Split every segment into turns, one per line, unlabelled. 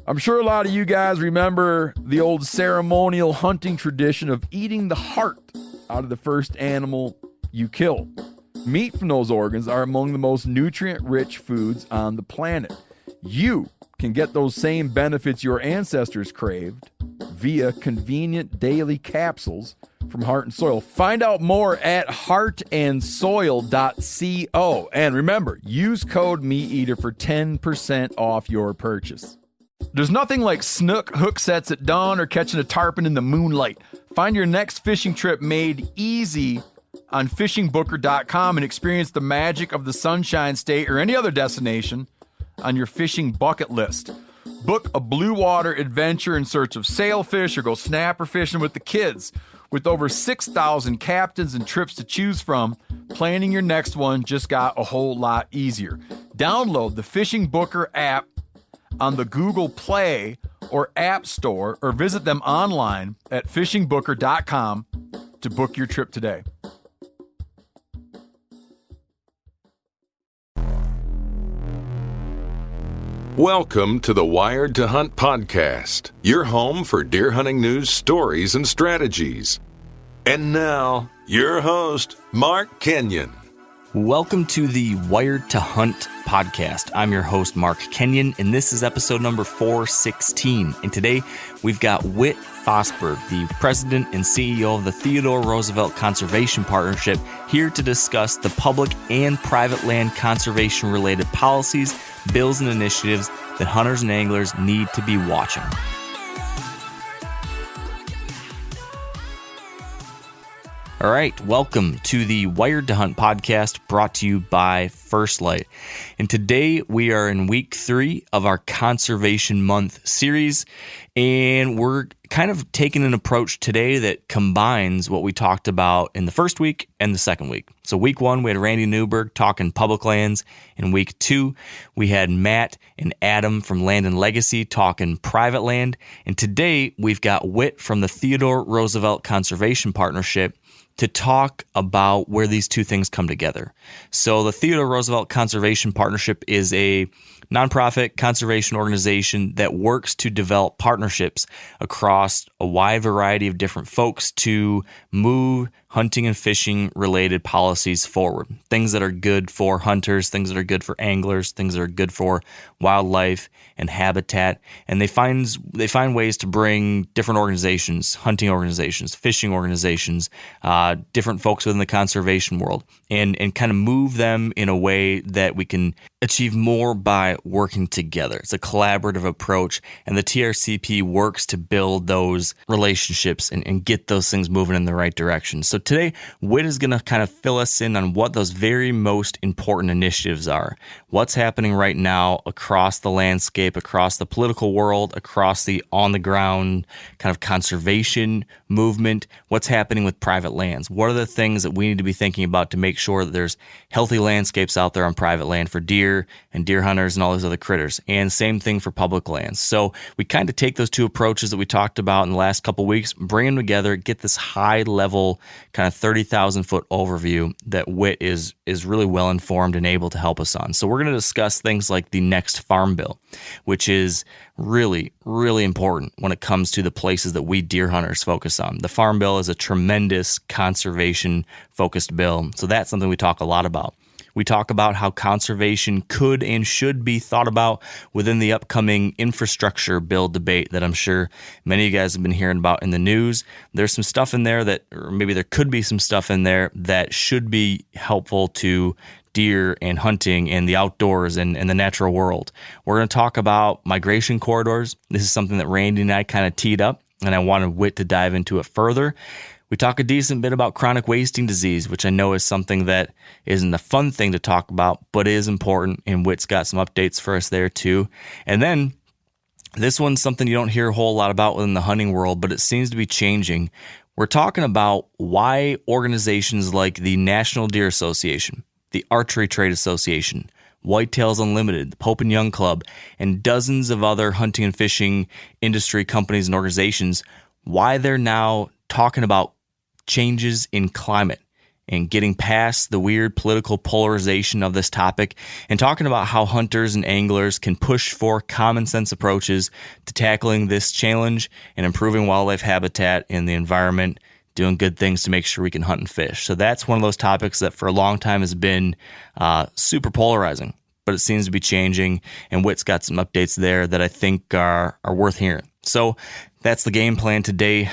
I'm sure a lot of you guys remember the old ceremonial hunting tradition of eating the heart out of the first animal you kill. Meat from those organs are among the most nutrient-rich foods on the planet. You can get those same benefits your ancestors craved via convenient daily capsules from Heart and Soil. Find out more at heartandsoil.co. And remember, use code MeatEater for 10% off your purchase. There's nothing like snook hook sets at dawn or catching a tarpon in the moonlight. Find your next fishing trip made easy on fishingbooker.com and experience the magic of the Sunshine State or any other destination on your fishing bucket list. Book a blue water adventure in search of sailfish or go snapper fishing with the kids. With over 6,000 captains and trips to choose from, planning your next one just got a whole lot easier. Download the Fishing Booker app on the Google Play or App Store or visit them online at fishingbooker.com to book your trip today.
Welcome to the Wired to Hunt podcast, your home for deer hunting news, stories, and strategies. And now, your host, Mark Kenyon.
Welcome to the Wired to Hunt podcast. I'm your host, Mark Kenyon, and this is episode number 416. And today, we've got Whit Fosburgh, the president and CEO of the Theodore Roosevelt Conservation Partnership, here to discuss the public and private land conservation-related policies, bills, and initiatives that hunters and anglers need to be watching. All right, welcome to the Wired to Hunt podcast brought to you by First Light. And today we are in week 3 of our Conservation Month series, and we're kind of taking an approach today that combines what we talked about in the first week and the second week. So week 1, we had Randy Newberg talking public lands. In week 2, we had Matt and Adam from Land and Legacy talking private land. And today we've got Whit from the Theodore Roosevelt Conservation Partnership to talk about where these two things come together. So the Theodore Roosevelt Conservation Partnership is a nonprofit conservation organization that works to develop partnerships across a wide variety of different folks to move hunting and fishing related policies forward. Things that are good for hunters, things that are good for anglers, things that are good for wildlife and habitat. And they find ways to bring different organizations, hunting organizations, fishing organizations, different folks within the conservation world, and kind of move them in a way that we can achieve more by working together. It's a collaborative approach, and the TRCP works to build those relationships and get those things moving in the right direction. So today, Whit is going to kind of fill us in on what those very most important initiatives are. What's happening right now across the landscape, across the political world, across the on-the-ground kind of conservation movement. What's happening with private lands? What are the things that we need to be thinking about to make sure that there's healthy landscapes out there on private land for deer and deer hunters and all these other critters? And same thing for public lands. So we kind of take those two approaches that we talked about in the last couple of weeks, bring them together, get this high-level kind of 30,000-foot overview that Whit is really well-informed and able to help us on. So we're going to discuss things like the next Farm Bill, which is really, really important when it comes to the places that we deer hunters focus on. The Farm Bill is a tremendous conservation-focused bill, so that's something we talk a lot about. We talk about how conservation could and should be thought about within the upcoming infrastructure bill debate that I'm sure many of you guys have been hearing about in the news. There's some stuff in there that, or maybe there could be some stuff in there that should be helpful to deer and hunting and the outdoors and the natural world. We're going to talk about migration corridors. This is something that Randy and I kind of teed up, and I wanted Whit to dive into it further. We talk a decent bit about chronic wasting disease, which I know is something that isn't a fun thing to talk about, but is important, and Whit's got some updates for us there too. And then this one's something you don't hear a whole lot about within the hunting world, but it seems to be changing. We're talking about why organizations like the National Deer Association, the Archery Trade Association, Whitetails Unlimited, the Pope and Young Club, and dozens of other hunting and fishing industry companies and organizations, why they're now talking about changes in climate and getting past the weird political polarization of this topic and talking about how hunters and anglers can push for common sense approaches to tackling this challenge and improving wildlife habitat and the environment, doing good things to make sure we can hunt and fish. So that's one of those topics that for a long time has been super polarizing, but it seems to be changing, and Whit's got some updates there that I think are worth hearing. So that's the game plan today.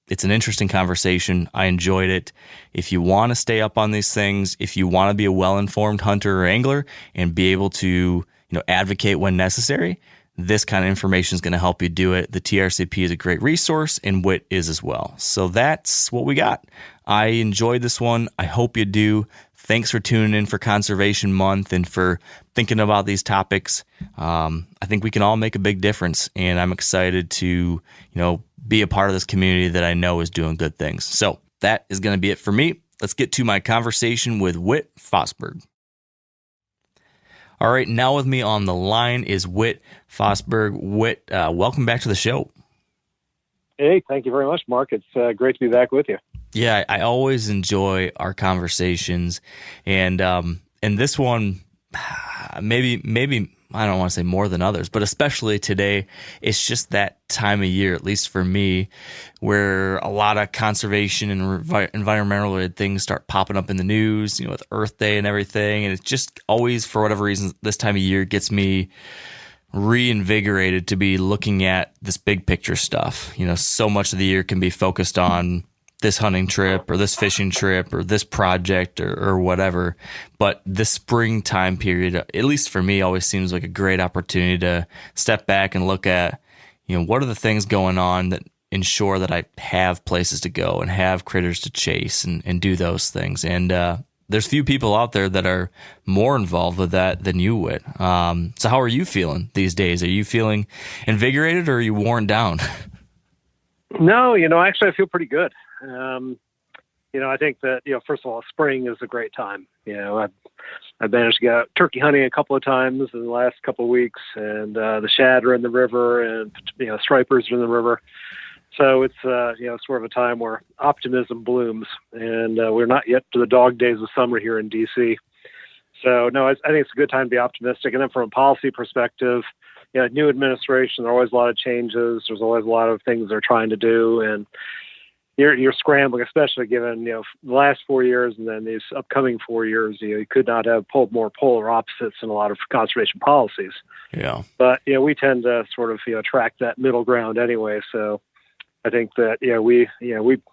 It's an interesting conversation. I enjoyed it. If you want to stay up on these things, if you want to be a well-informed hunter or angler and be able to, advocate when necessary, this kind of information is going to help you do it. The TRCP is a great resource, and Whit is as well. So that's what we got. I enjoyed this one. I hope you do. Thanks for tuning in for Conservation Month and for thinking about these topics. I think we can all make a big difference, and I'm excited to, be a part of this community that I know is doing good things. So that is going to be it for me. Let's get to my conversation with Whit Fosburgh. All right, now with me on the line is Whit Fosburgh. Whit, welcome back to the show.
Hey, thank you very much, Mark. It's great to be back with you.
Yeah, I always enjoy our conversations, and this one, maybe I don't want to say more than others, but especially today, it's just that time of year, at least for me, where a lot of conservation and environmental related things start popping up in the news, with Earth Day and everything. And it's just always, for whatever reason, this time of year gets me reinvigorated to be looking at this big picture stuff. So much of the year can be focused on this hunting trip or this fishing trip or this project or whatever. But this springtime period, at least for me, always seems like a great opportunity to step back and look at, what are the things going on that ensure that I have places to go and have critters to chase and do those things. And there's few people out there that are more involved with that than you would. So how are you feeling these days? Are you feeling invigorated or are you worn down?
No, actually I feel pretty good. I think that, first of all, spring is a great time. I've managed to get out turkey hunting a couple of times in the last couple of weeks, and the shad are in the river, and, stripers are in the river. So it's, sort of a time where optimism blooms, and we're not yet to the dog days of summer here in DC. So no, I think it's a good time to be optimistic. And then from a policy perspective, new administration, there are always a lot of changes. There's always a lot of things they're trying to do, and you're scrambling, especially given, the last 4 years and then these upcoming 4 years, you could not have pulled more polar opposites in a lot of conservation policies.
Yeah.
But, we tend to sort of, track that middle ground anyway. So I think that, we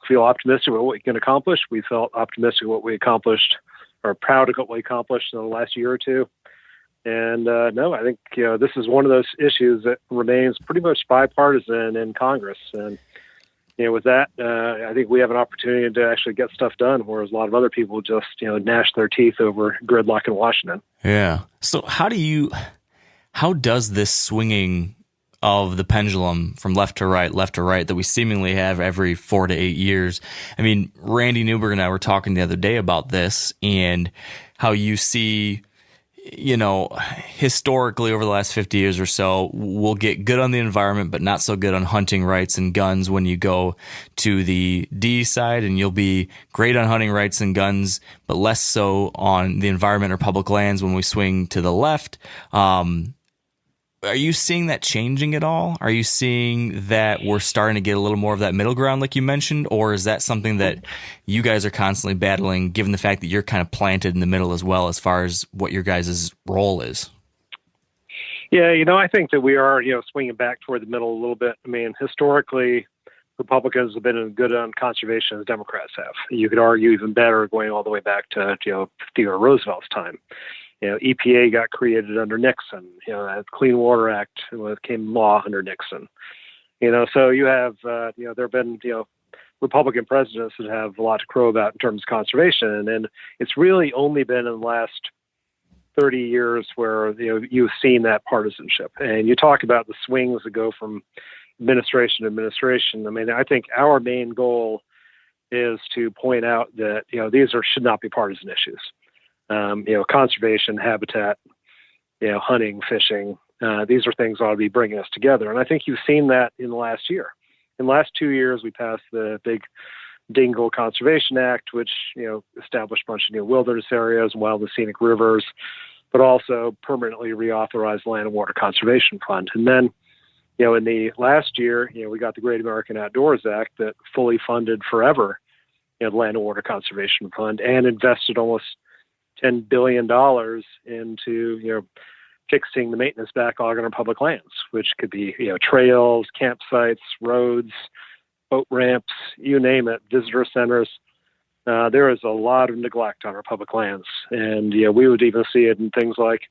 feel optimistic about what we can accomplish. We felt optimistic about what we accomplished, or proud of what we accomplished in the last year or two. And no, I think, this is one of those issues that remains pretty much bipartisan in Congress. And, with that, I think we have an opportunity to actually get stuff done, whereas a lot of other people just, gnash their teeth over gridlock in Washington.
Yeah. So how does this swinging of the pendulum from left to right that we seemingly have every 4 to 8 years? I mean, Randy Newberg and I were talking the other day about this and how you see, historically over the last 50 years or so, we'll get good on the environment, but not so good on hunting rights and guns when you go to the D side, and you'll be great on hunting rights and guns, but less so on the environment or public lands when we swing to the left. Are you seeing that changing at all? Are you seeing that we're starting to get a little more of that middle ground like you mentioned? Or is that something that you guys are constantly battling, given the fact that you're kind of planted in the middle as well as far as what your guys' role is?
Yeah, I think that we are, swinging back toward the middle a little bit. I mean, historically, Republicans have been as good on conservation as Democrats have. You could argue even better going all the way back to, Theodore Roosevelt's time. EPA got created under Nixon. That Clean Water Act became law under Nixon. So you have, there have been, Republican presidents that have a lot to crow about in terms of conservation. And it's really only been in the last 30 years where, you've seen that partisanship. And you talk about the swings that go from administration to administration. I mean, I think our main goal is to point out that, these should not be partisan issues. Conservation, habitat, hunting, fishing. These are things that ought to be bringing us together. And I think you've seen that in the last year. In the last 2 years, we passed the big Dingle Conservation Act, which, established a bunch of new wilderness areas and wild and scenic rivers, but also permanently reauthorized the Land and Water Conservation Fund. And then, in the last year, we got the Great American Outdoors Act that fully funded forever, the Land and Water Conservation Fund, and invested almost $10 billion into, fixing the maintenance backlog on our public lands, which could be, trails, campsites, roads, boat ramps, you name it, visitor centers. There is a lot of neglect on our public lands. And, we would even see it in things like,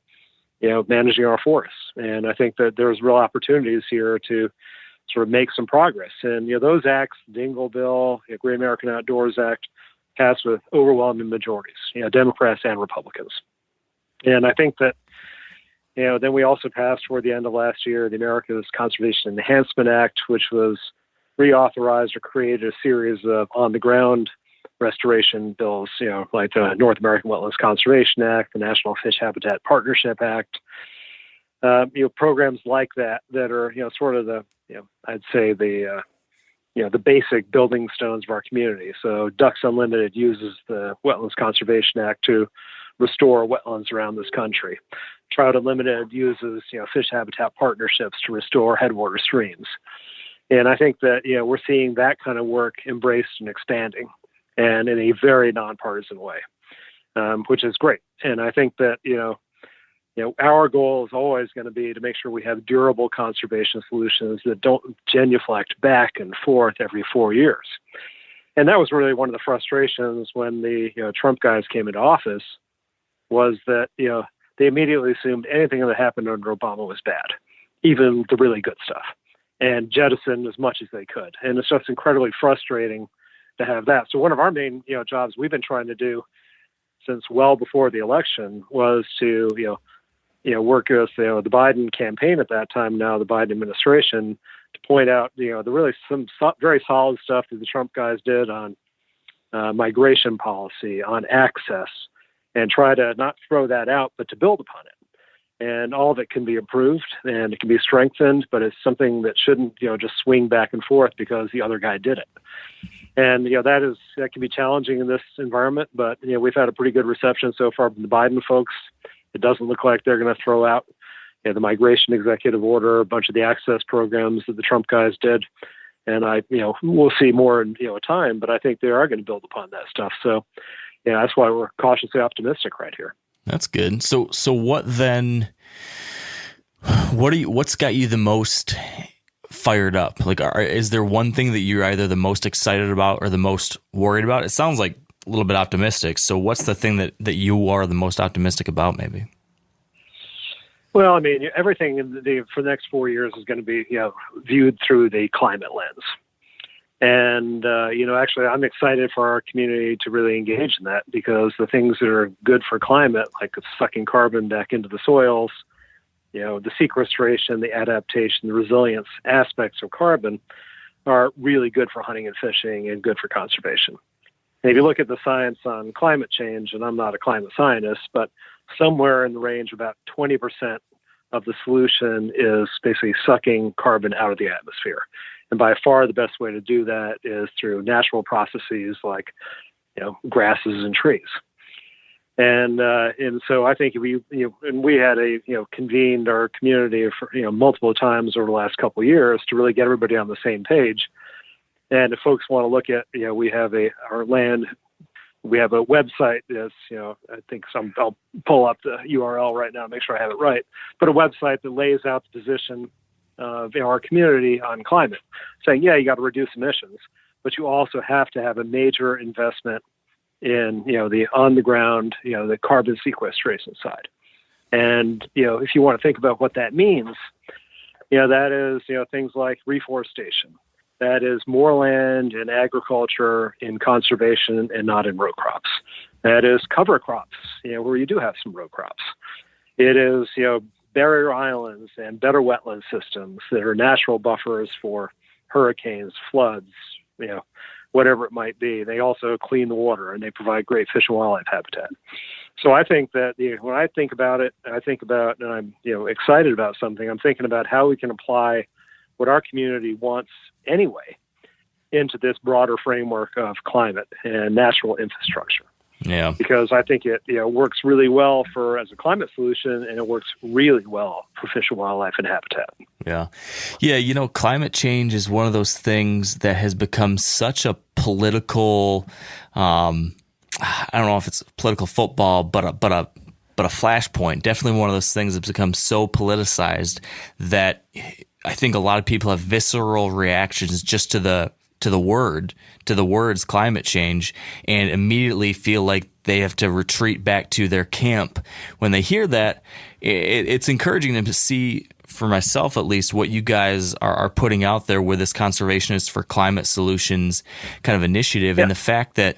managing our forests. And I think that there's real opportunities here to sort of make some progress. And, those acts, Dingle Bill, Great American Outdoors Act, passed with overwhelming majorities, Democrats and Republicans. And I think that, then we also passed toward the end of last year, the America's Conservation Enhancement Act, which was reauthorized or created a series of on-the-ground restoration bills, like the North American Wetlands Conservation Act, the National Fish Habitat Partnership Act, programs like that are, sort of the, I'd say the basic building stones of our community. So Ducks Unlimited uses the Wetlands Conservation Act to restore wetlands around this country. Trout Unlimited uses, fish habitat partnerships to restore headwater streams. And I think that, we're seeing that kind of work embraced and expanding, and in a very nonpartisan way, which is great. And I think that, our goal is always going to be to make sure we have durable conservation solutions that don't genuflect back and forth every 4 years. And that was really one of the frustrations when the Trump guys came into office, was that, they immediately assumed anything that happened under Obama was bad, even the really good stuff, and jettisoned as much as they could. And it's just incredibly frustrating to have that. So one of our main, jobs we've been trying to do since well before the election was to, work with, the Biden campaign at that time, now the Biden administration, to point out, the really some very solid stuff that the Trump guys did on migration policy, on access, and try to not throw that out, but to build upon it. And all of it can be improved and it can be strengthened, but it's something that shouldn't, just swing back and forth because the other guy did it. And, that can be challenging in this environment, but, we've had a pretty good reception so far from the Biden folks. It doesn't look like they're going to throw out the migration executive order, a bunch of the access programs that the Trump guys did. And we'll see more in, time, but I think they are going to build upon that stuff. So, that's why we're cautiously optimistic right here.
That's good. So what then? What's got you the most fired up? Like, is there one thing that you're either the most excited about or the most worried about? It sounds like a little bit optimistic. So what's the thing that you are the most optimistic about, maybe?
Well, I mean, everything for the next 4 years is going to be, viewed through the climate lens. And, actually, I'm excited for our community to really engage in that, because the things that are good for climate, like sucking carbon back into the soils, the sequestration, the adaptation, the resilience aspects of carbon are really good for hunting and fishing and good for conservation. And if you look at the science on climate change, and I'm not a climate scientist, but somewhere in the range of about 20% of the solution is basically sucking carbon out of the atmosphere. And by far the best way to do that is through natural processes like, grasses and trees. And so I think we had convened our community for, multiple times over the last couple of years to really get everybody on the same page. And if folks want to look at, we have a website that's, I think I'll pull up the URL right now, make sure I have it right, but a website that lays out the position of our community on climate, saying, you got to reduce emissions, but you also have to have a major investment in, the on the ground, the carbon sequestration side. And, if you want to think about what that means, that is, things like reforestation. That is more land in agriculture, in conservation, and not in row crops. That is cover crops, where you do have some row crops. It is, barrier islands and better wetland systems that are natural buffers for hurricanes, floods, whatever it might be. They also clean the water and they provide great fish and wildlife habitat. So I think that when I think about it, and I'm excited about something, I'm thinking about how we can apply what our community wants anyway into this broader framework of climate and natural infrastructure.
Yeah.
Because I think it works really well as a climate solution, and it works really well for fish and wildlife and habitat.
Yeah. Yeah, climate change is one of those things that has become such a political, I don't know if it's political football, but a flashpoint. Definitely one of those things that's become so politicized that I think a lot of people have visceral reactions just to the words climate change, and immediately feel like they have to retreat back to their camp. When they hear that, it's encouraging them to see, for myself at least, what you guys are putting out there with this Conservationists for Climate Solutions kind of initiative, and the fact that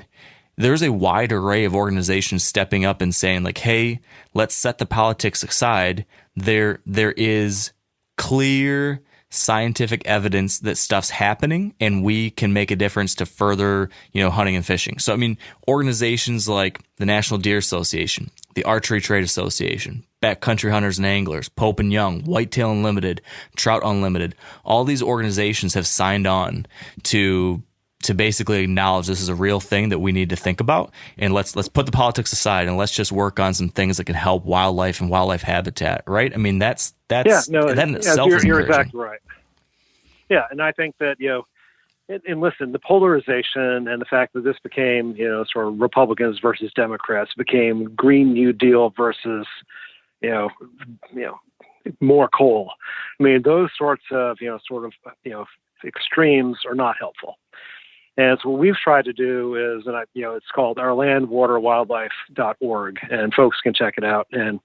there's a wide array of organizations stepping up and saying, like, hey, let's set the politics aside. There is clear scientific evidence that stuff's happening, and we can make a difference to further, hunting and fishing. So, I mean, organizations like the National Deer Association, the Archery Trade Association, Backcountry Hunters and Anglers, Pope and Young, Whitetail Unlimited, Trout Unlimited, all these organizations have signed on to basically acknowledge this is a real thing that we need to think about, and let's put the politics aside and let's just work on some things that can help wildlife and wildlife habitat, right? I mean, that in itself is
you're
encouraging.
Exactly right. Yeah, and I think that and listen, the polarization and the fact that this became sort of Republicans versus Democrats, became Green New Deal versus more coal. I mean, those sorts of extremes are not helpful. And so what we've tried to do is, it's called ourlandwaterwildlife.org, and folks can check it out, and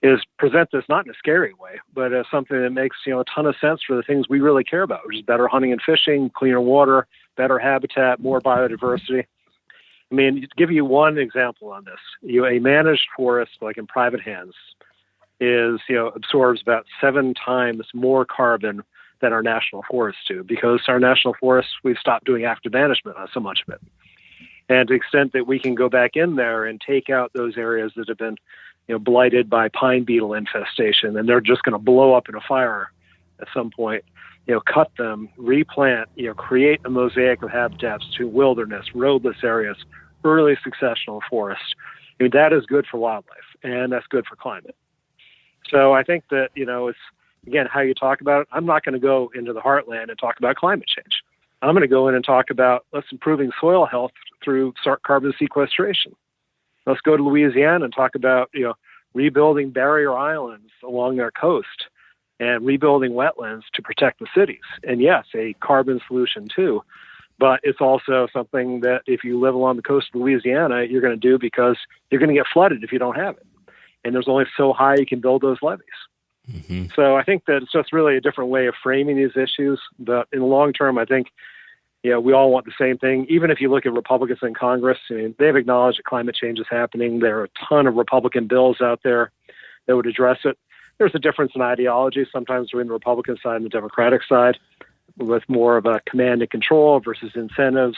is present this not in a scary way, but as something that makes, a ton of sense for the things we really care about, which is better hunting and fishing, cleaner water, better habitat, more biodiversity. I mean, to give you one example on this, a managed forest, like in private hands, absorbs about 7 times more carbon than our national forests do, because our national forests, we've stopped doing active management on so much of it. And to the extent that we can go back in there and take out those areas that have been, blighted by pine beetle infestation, and they're just going to blow up in a fire at some point, cut them, replant, create a mosaic of habitats to wilderness, roadless areas, early successional forests. I mean, that is good for wildlife, and that's good for climate. So I think that, it's, again, how you talk about it. I'm not going to go into the heartland and talk about climate change. I'm going to go in and talk about let's improving soil health through carbon sequestration. Let's go to Louisiana and talk about, rebuilding barrier islands along their coast and rebuilding wetlands to protect the cities. And yes, a carbon solution too, but it's also something that if you live along the coast of Louisiana, you're going to do because you're going to get flooded if you don't have it. And there's only so high you can build those levees. Mm-hmm. So I think that it's just really a different way of framing these issues. But in the long term, I think, we all want the same thing. Even if you look at Republicans in Congress, they've acknowledged that climate change is happening. There are a ton of Republican bills out there that would address it. There's a difference in ideology sometimes between the Republican side and the Democratic side, with more of a command and control versus incentives,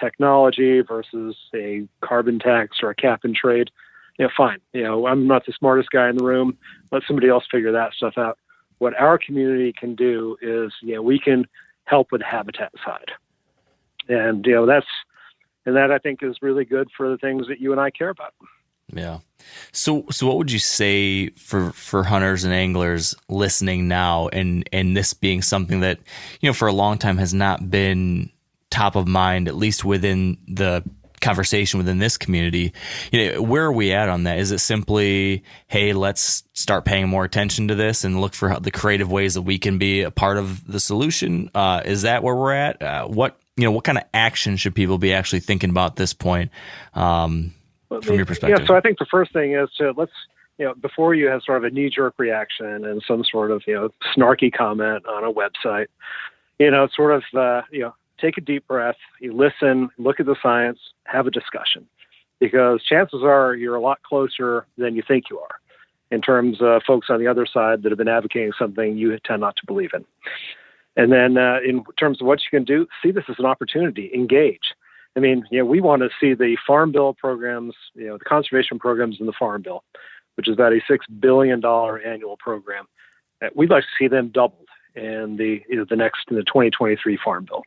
technology versus a carbon tax or a cap and trade. Fine. I'm not the smartest guy in the room. Let somebody else figure that stuff out. What our community can do is, we can help with the habitat side. And, that I think is really good for the things that you and I care about.
Yeah. So what would you say for hunters and anglers listening now, and this being something that, for a long time has not been top of mind, at least within the conversation within this community, where are we at on that? Is it simply, hey, let's start paying more attention to this and look for the creative ways that we can be a part of the solution? Is that where we're at? What kind of action should people be actually thinking about at this point, from your perspective?
Yeah, so I think the first thing is to before you have sort of a knee-jerk reaction and some sort of, snarky comment on a website, take a deep breath, you listen, look at the science, have a discussion, because chances are you're a lot closer than you think you are in terms of folks on the other side that have been advocating something you tend not to believe in. And then in terms of what you can do, see this as an opportunity, engage. We want to see the Farm Bill programs, the conservation programs in the Farm Bill, which is about a $6 billion annual program. We'd like to see them doubled in the 2023 Farm Bill.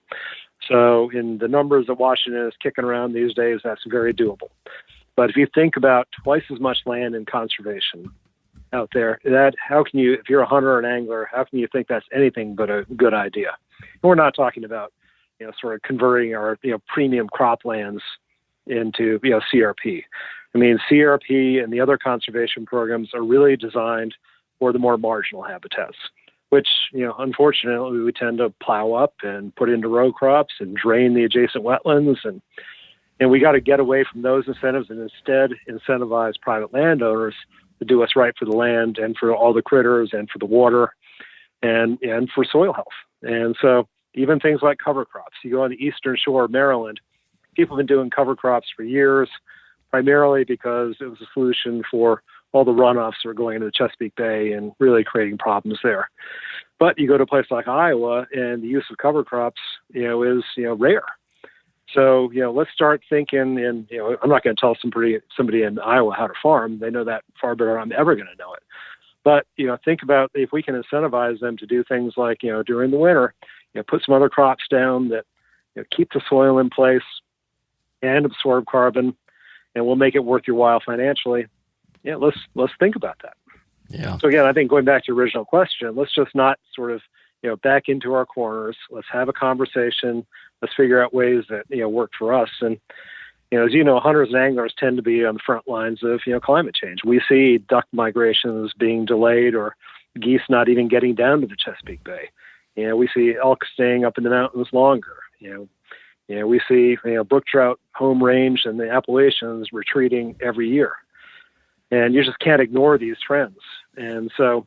So in the numbers that Washington is kicking around these days, that's very doable. But if you think about twice as much land in conservation out there, how can you, if you're a hunter or an angler, how can you think that's anything but a good idea? And we're not talking about, sort of converting our, premium croplands into, CRP. I mean, CRP and the other conservation programs are really designed for the more marginal habitats, which, unfortunately, we tend to plow up and put into row crops and drain the adjacent wetlands. And we got to get away from those incentives and instead incentivize private landowners to do what's right for the land and for all the critters and for the water and for soil health. And so even things like cover crops, you go on the eastern shore of Maryland, people have been doing cover crops for years, primarily because it was a solution for all the runoffs that are going into the Chesapeake Bay and really creating problems there. But you go to a place like Iowa, and the use of cover crops, is rare. So let's start thinking. And I'm not going to tell somebody in Iowa how to farm. They know that far better than I'm ever going to know it. But think about if we can incentivize them to do things like during the winter, put some other crops down that keep the soil in place and absorb carbon, and we'll make it worth your while financially. Yeah, let's think about that.
Yeah.
So again, I think going back to your original question, let's just not sort of back into our corners. Let's have a conversation. Let's figure out ways that work for us. And as hunters and anglers tend to be on the front lines of climate change. We see duck migrations being delayed, or geese not even getting down to the Chesapeake Bay. We see elk staying up in the mountains longer. We see brook trout home range in the Appalachians retreating every year. And you just can't ignore these trends. And so,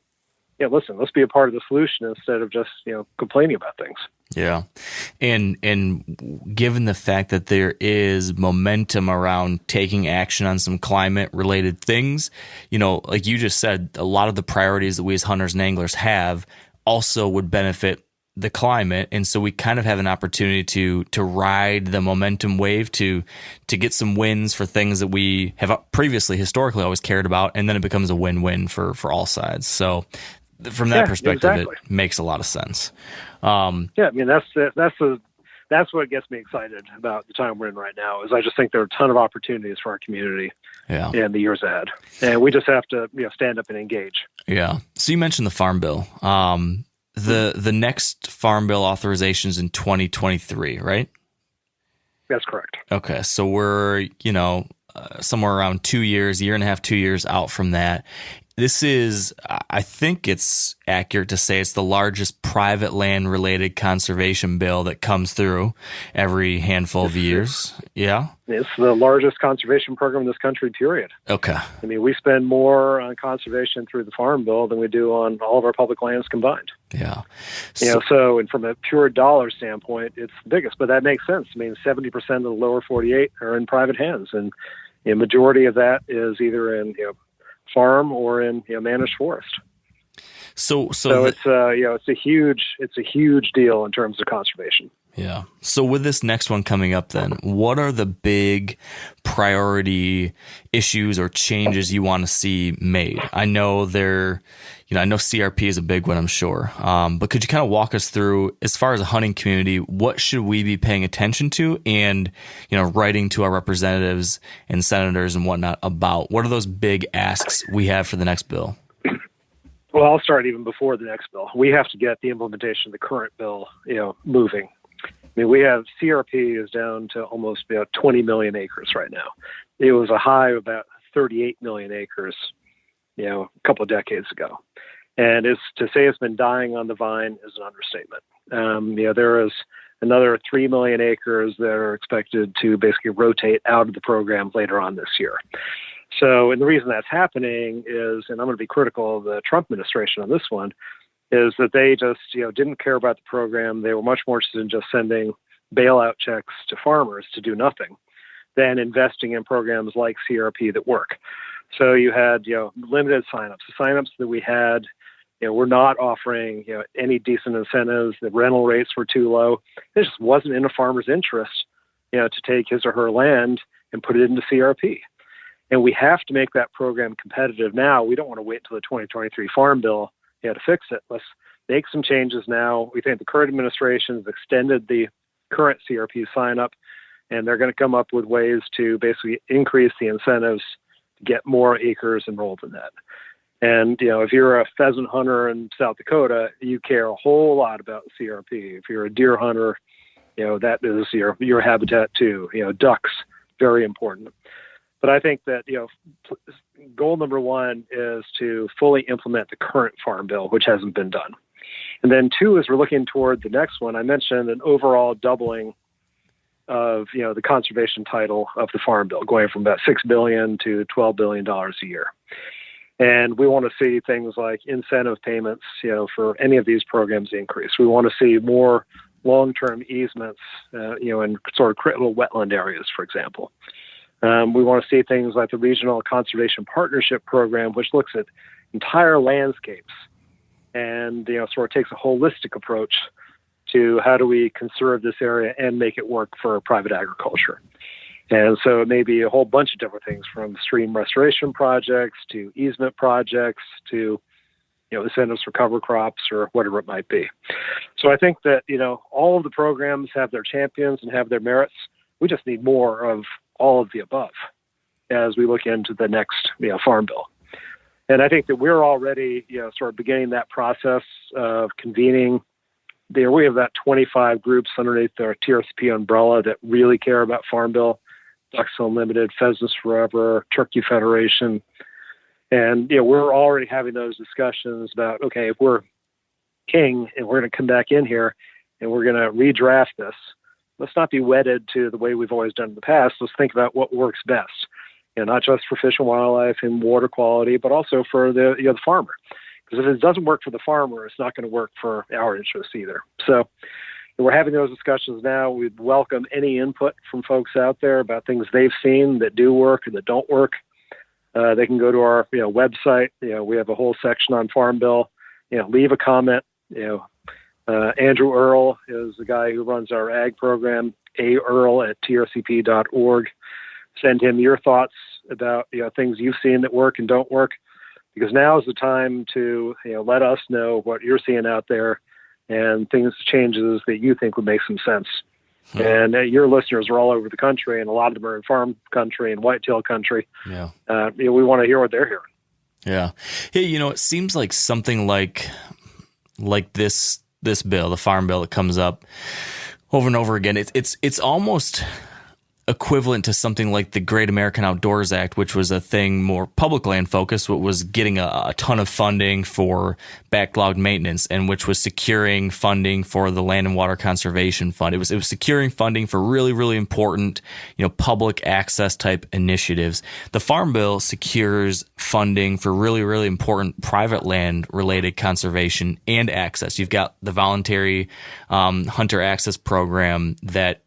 listen, let's be a part of the solution instead of just, complaining about things.
Yeah. And given the fact that there is momentum around taking action on some climate related things, like you just said, a lot of the priorities that we as hunters and anglers have also would benefit the climate. And so we kind of have an opportunity to ride the momentum wave to get some wins for things that we have previously historically always cared about. And then it becomes a win-win for all sides. So from that perspective, exactly. It makes a lot of sense.
I mean, that's what gets me excited about the time we're in right now is I just think there are a ton of opportunities for our community in the years ahead. And we just have to, stand up and engage.
Yeah. So you mentioned the Farm Bill. The next Farm Bill authorization is in 2023, right?
That's correct.
Okay, so we're somewhere around 2 years, year and a half, 2 years out from that. This is, I think it's accurate to say it's the largest private land related conservation bill that comes through every handful of years. Yeah.
It's the largest conservation program in this country, period.
Okay.
I mean, we spend more on conservation through the Farm Bill than we do on all of our public lands combined.
Yeah.
So and from a pure dollar standpoint, it's the biggest, but that makes sense. I mean, 70% of the lower 48 are in private hands, and the majority of that is either in, farm or in managed forest. So it's it's a huge deal in terms of conservation.
Yeah. So with this next one coming up then, what are the big priority issues or changes you want to see made? I know I know CRP is a big one, I'm sure. But could you kind of walk us through, as far as a hunting community, what should we be paying attention to and, writing to our representatives and senators and whatnot about? What are those big asks we have for the next bill?
Well, I'll start even before the next bill. We have to get the implementation of the current bill, moving. I mean, we have CRP is down to almost about 20 million acres right now. It was a high of about 38 million acres, a couple of decades ago. And to say it's been dying on the vine is an understatement. There is another 3 million acres that are expected to basically rotate out of the program later on this year. So, and the reason that's happening is, and I'm going to be critical of the Trump administration on this one, is that they just, didn't care about the program. They were much more interested in just sending bailout checks to farmers to do nothing than investing in programs like CRP that work. So you had, limited signups. The signups that we had, were not offering, any decent incentives. The rental rates were too low. It just wasn't in a farmer's interest, to take his or her land and put it into CRP. And we have to make that program competitive now. We don't want to wait until the 2023 Farm Bill to fix it. Let's make some changes now. We think the current administration has extended the current CRP sign up, and they're going to come up with ways to basically increase the incentives to get more acres enrolled in that. And, if you're a pheasant hunter in South Dakota, you care a whole lot about CRP. If you're a deer hunter, that is your habitat too. Ducks, very important. But I think that, goal number one is to fully implement the current farm bill, which hasn't been done. And then two, as we're looking toward the next one, I mentioned an overall doubling of, the conservation title of the farm bill, going from about $6 billion to $12 billion a year. And we want to see things like incentive payments, for any of these programs increase. We want to see more long-term easements, in sort of critical wetland areas, for example. We want to see things like the Regional Conservation Partnership Program, which looks at entire landscapes and, sort of takes a holistic approach to how do we conserve this area and make it work for private agriculture. And so it may be a whole bunch of different things, from stream restoration projects to easement projects to, incentives for cover crops or whatever it might be. So I think that, all of the programs have their champions and have their merits. We just need more of all of the above as we look into the next, farm bill. And I think that we're already, sort of beginning that process of convening. We have about 25 groups underneath our TRCP umbrella that really care about farm bill. Ducks Unlimited, Pheasants Forever, Turkey Federation. And, we're already having those discussions about, okay, if we're king and we're going to come back in here and we're going to redraft this, let's not be wedded to the way we've always done in the past. Let's think about what works best, not just for fish and wildlife and water quality, but also for the farmer. Because if it doesn't work for the farmer, it's not going to work for our interests either. So we're having those discussions now. We'd welcome any input from folks out there about things they've seen that do work and that don't work. They can go to our website. We have a whole section on Farm Bill. Leave a comment. Andrew Earl is the guy who runs our ag program, aearl@trcp.org. Send him your thoughts about things you've seen that work and don't work, because now is the time to let us know what you're seeing out there and changes that you think would make some sense. And your listeners are all over the country, and a lot of them are in farm country and whitetail country.
Yeah.
We want to hear what they're hearing.
Yeah. Hey, it seems like something like this bill, the farm bill that comes up over and over again, it's almost equivalent to something like the Great American Outdoors Act, which was a thing more public land focused, what was getting a ton of funding for backlogged maintenance, and which was securing funding for the Land and Water Conservation Fund. It was securing funding for really, really important, public access type initiatives. The Farm Bill secures funding for really, really important private land related conservation and access. You've got the voluntary hunter access program that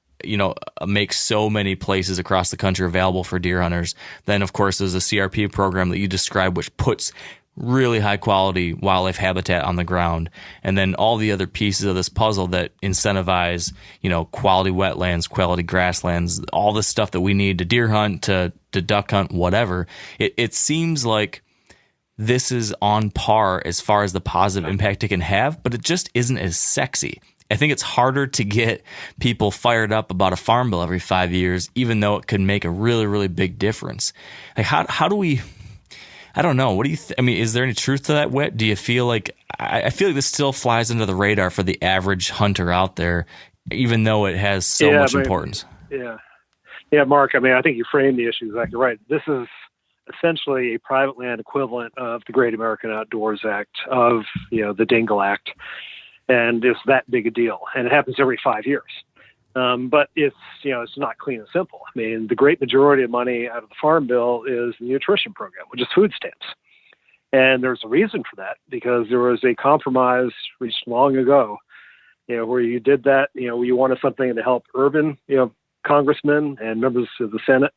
makes so many places across the country available for deer hunters. Then, of course, there's a CRP program that you described, which puts really high quality wildlife habitat on the ground. And then all the other pieces of this puzzle that incentivize, quality wetlands, quality grasslands, all the stuff that we need to deer hunt, to duck hunt, whatever. It seems like this is on par as far as the positive impact it can have, but it just isn't as sexy. I think it's harder to get people fired up about a farm bill every 5 years, even though it could make a really, really big difference. Like, how do we? I don't know. What do you? Is there any truth to that, Whit? Do you feel like I feel like this still flies under the radar for the average hunter out there, even though it has so much importance?
Yeah, Mark. I think you framed the issue exactly right. This is essentially a private land equivalent of the Great American Outdoors Act, of the Dingle Act. And it's that big a deal, and it happens every 5 years. But it's not clean and simple. The great majority of money out of the Farm Bill is the nutrition program, which is food stamps. And there's a reason for that, because there was a compromise reached long ago, where you did that, you wanted something to help urban, congressmen and members of the Senate,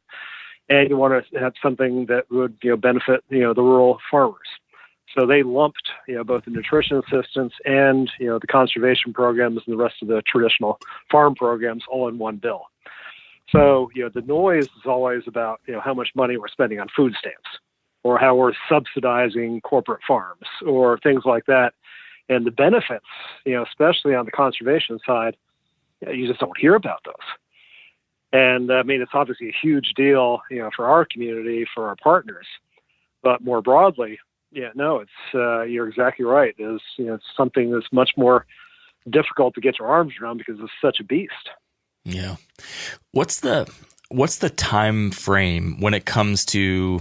and you want to have something that would, benefit, the rural farmers. So they lumped, both the nutrition assistance and, the conservation programs and the rest of the traditional farm programs all in one bill. So, the noise is always about, how much money we're spending on food stamps, or how we're subsidizing corporate farms, or things like that. And the benefits, especially on the conservation side, you just don't hear about those. And I mean, it's obviously a huge deal, for our community, for our partners, but more broadly, it's you're exactly right. It's something that's much more difficult to get your arms around because it's such a beast.
Yeah. What's the time frame when it comes to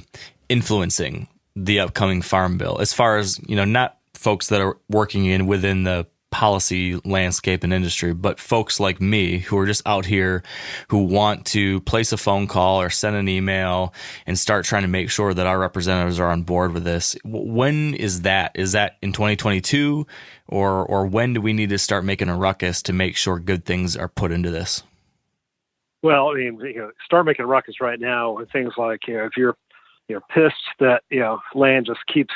influencing the upcoming farm bill, as far as, not folks that are working within the policy landscape and industry, but folks like me who are just out here who want to place a phone call or send an email and start trying to make sure that our representatives are on board with this? When is that? Is that in 2022, or when do we need to start making a ruckus to make sure good things are put into this?
Well, I mean, start making a ruckus right now with things like, if you're pissed that land just keeps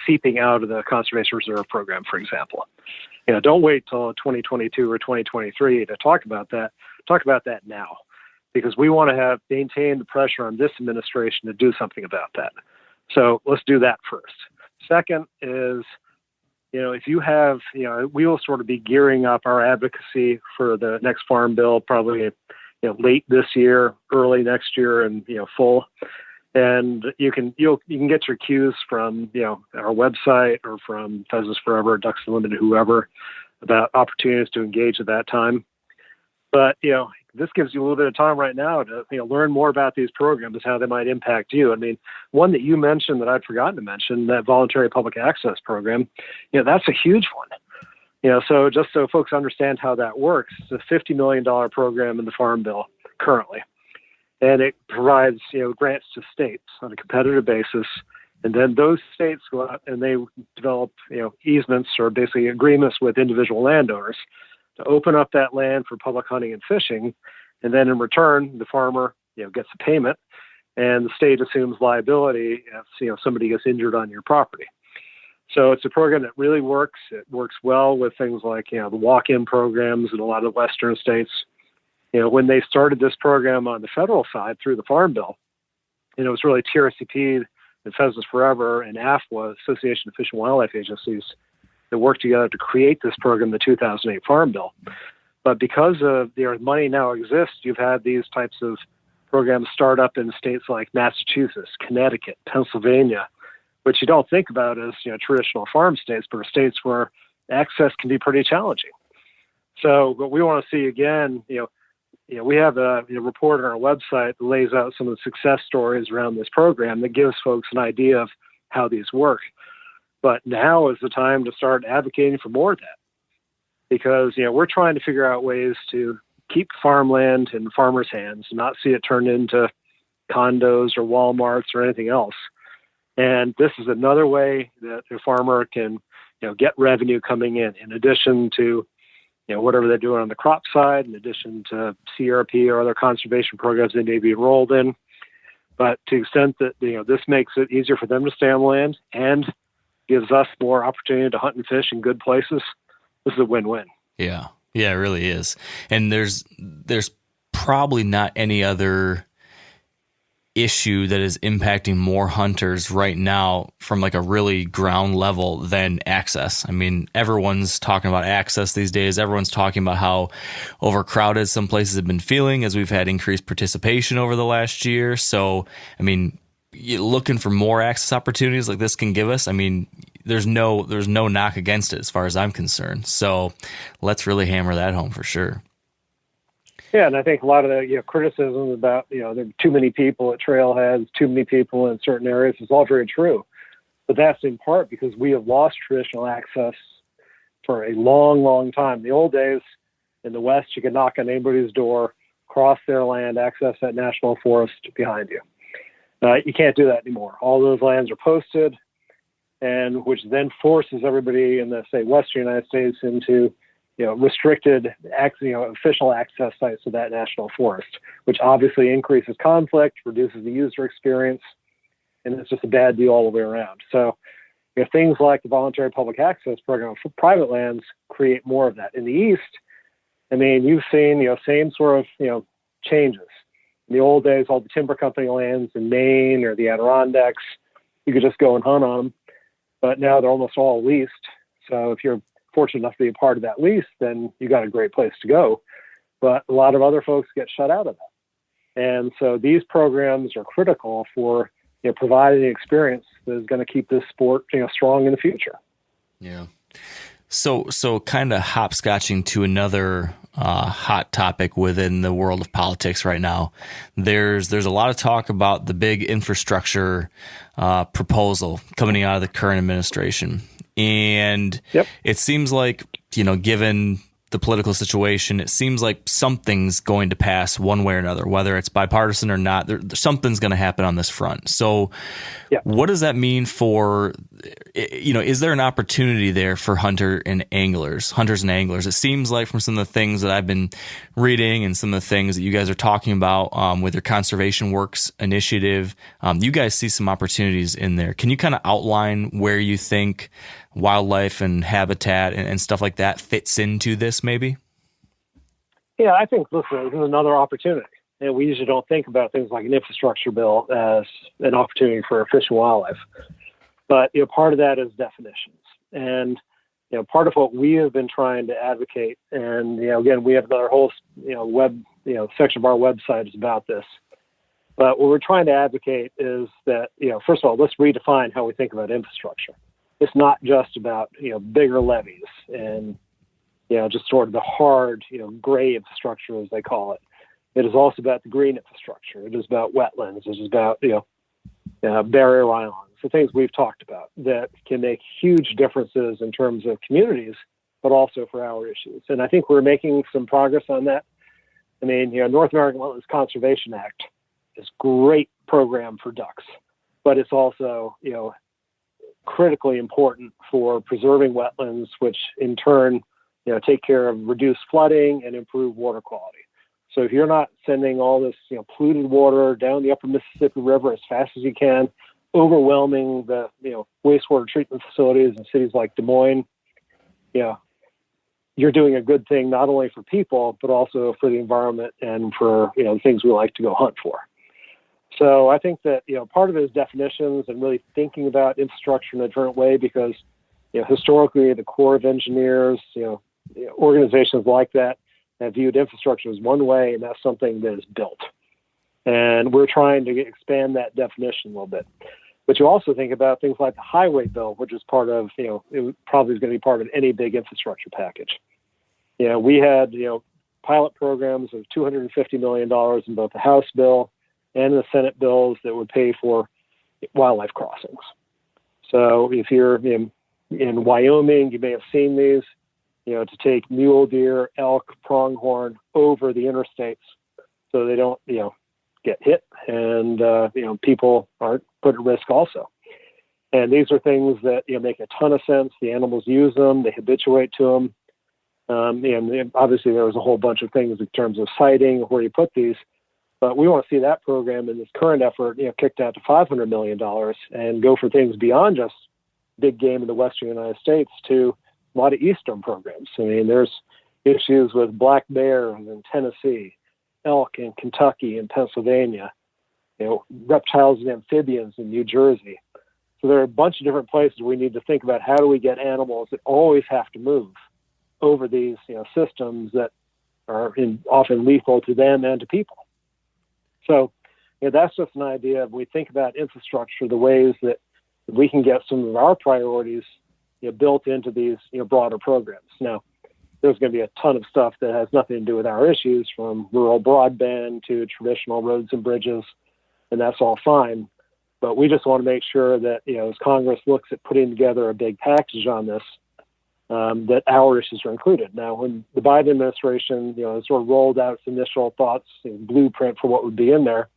seeping out of the conservation reserve program, for example. Don't wait till 2022 or 2023 to talk about that. Talk about that now, because we want to maintain the pressure on this administration to do something about that. So let's do that first. Second is, if you have, we will sort of be gearing up our advocacy for the next farm bill, probably, late this year, early next year, and full. And you can get your cues from our website or from Pheasants Forever, Ducks Unlimited, whoever, about opportunities to engage at that time. But this gives you a little bit of time right now to learn more about these programs, how they might impact you. I mean, one that you mentioned that I'd forgotten to mention, that voluntary public access program, that's a huge one. So just so folks understand how that works, it's a $50 million program in the Farm Bill currently. And it provides, grants to states on a competitive basis. And then those states go out and they develop, easements or basically agreements with individual landowners to open up that land for public hunting and fishing. And then in return, the farmer, gets a payment, and the state assumes liability if, somebody gets injured on your property. So it's a program that really works. It works well with things like, the walk-in programs in a lot of Western states. When they started this program on the federal side through the Farm Bill, it was really TRCP and Pheasants Forever and AFWA, Association of Fish and Wildlife Agencies, that worked together to create this program, the 2008 Farm Bill. But because of their money now exists, you've had these types of programs start up in states like Massachusetts, Connecticut, Pennsylvania, which you don't think about as traditional farm states, but are states where access can be pretty challenging. So what we want to see again, we have a report on our website that lays out some of the success stories around this program that gives folks an idea of how these work. But now is the time to start advocating for more of that, because we're trying to figure out ways to keep farmland in farmers' hands and not see it turned into condos or Walmarts or anything else. And this is another way that a farmer can get revenue coming in addition to whatever they're doing on the crop side, in addition to CRP or other conservation programs they may be enrolled in. But to the extent that, this makes it easier for them to stay on land and gives us more opportunity to hunt and fish in good places, this is a win-win.
Yeah. Yeah, it really is. And there's probably not any other issue that is impacting more hunters right now from like a really ground level than access. I mean, everyone's talking about access these days. Everyone's talking about how overcrowded some places have been feeling as we've had increased participation over the last year. So, I mean, you're looking for more access opportunities like this can give us. I mean, there's no knock against it as far as I'm concerned. So let's really hammer that home for sure.
Yeah, and I think a lot of the criticism about there are too many people at trailheads, too many people in certain areas is all very true. But that's in part because we have lost traditional access for a long, long time. In the old days, in the West, you could knock on anybody's door, cross their land, access that national forest behind you. You can't do that anymore. All those lands are posted, and which then forces everybody in the, say, Western United States into restricted official access sites to that national forest, which obviously increases conflict, reduces the user experience, and it's just a bad deal all the way around. So things like the voluntary public access program for private lands create more of that. In the East, I mean, you've seen, same sort of, changes. In the old days, all the timber company lands in Maine or the Adirondacks, you could just go and hunt on them. But now they're almost all leased. So if you're fortunate enough to be a part of that lease, then you got a great place to go. but a lot of other folks get shut out of that. And so these programs are critical for providing an experience that is going to keep this sport strong in the future.
Yeah. So kind of hopscotching to another hot topic within the world of politics right now. There's a lot of talk about the big infrastructure proposal coming out of the current administration. And It seems like, given the political situation, it seems like something's going to pass one way or another, whether it's bipartisan or not. Something's going to happen on this front. So what does that mean for, is there an opportunity there for hunters and anglers? It seems like from some of the things that I've been reading and some of the things that you guys are talking about with your Conservation Works initiative, you guys see some opportunities in there. Can you kind of outline where you think wildlife and habitat and stuff like that fits into this maybe?
Yeah, I think, listen, this is another opportunity. And we usually don't think about things like an infrastructure bill as an opportunity for fish and wildlife. But, part of that is definitions. And, part of what we have been trying to advocate, and, again, we have another whole, web, section of our website is about this. But what we're trying to advocate is that, first of all, let's redefine how we think about infrastructure. It's not just about, bigger levees and, just sort of the hard, gray infrastructure, as they call it. It is also about the green infrastructure. It is about wetlands. It is about, barrier islands, the things we've talked about that can make huge differences in terms of communities, but also for our issues. And I think we're making some progress on that. I mean, North American Wetlands Conservation Act is a great program for ducks, but it's also, critically important for preserving wetlands, which in turn, take care of reduced flooding and improve water quality. So if you're not sending all this, polluted water down the upper Mississippi River as fast as you can, overwhelming the, wastewater treatment facilities in cities like Des Moines, you're doing a good thing, not only for people, but also for the environment and for, the things we like to go hunt for. So I think that, part of it is definitions and really thinking about infrastructure in a different way because, historically the Corps of Engineers, organizations like that have viewed infrastructure as one way, and that's something that is built. And we're trying to expand that definition a little bit. But you also think about things like the highway bill, which is part of, it probably is going to be part of any big infrastructure package. We had, pilot programs of $250 million in both the House bill and the Senate bills that would pay for wildlife crossings. So if you're in Wyoming, you may have seen these, to take mule deer, elk, pronghorn over the interstates so they don't, get hit and, people aren't put at risk also. And these are things that, make a ton of sense. The animals use them, they habituate to them. And obviously there was a whole bunch of things in terms of siting, where you put these, but we want to see that program in this current effort, kicked out to $500 million and go for things beyond just big game in the Western United States to a lot of Eastern programs. I mean, there's issues with black bears in Tennessee, elk in Kentucky and Pennsylvania, reptiles and amphibians in New Jersey. So there are a bunch of different places we need to think about how do we get animals that always have to move over these, systems that are often lethal to them and to people. So, that's just an idea. If we think about infrastructure, the ways that we can get some of our priorities built into these broader programs. Now, there's going to be a ton of stuff that has nothing to do with our issues, from rural broadband to traditional roads and bridges, and that's all fine. But we just want to make sure that, as Congress looks at putting together a big package on this, that our issues are included. Now, when the Biden administration, sort of rolled out its initial thoughts and blueprint for what would be in there,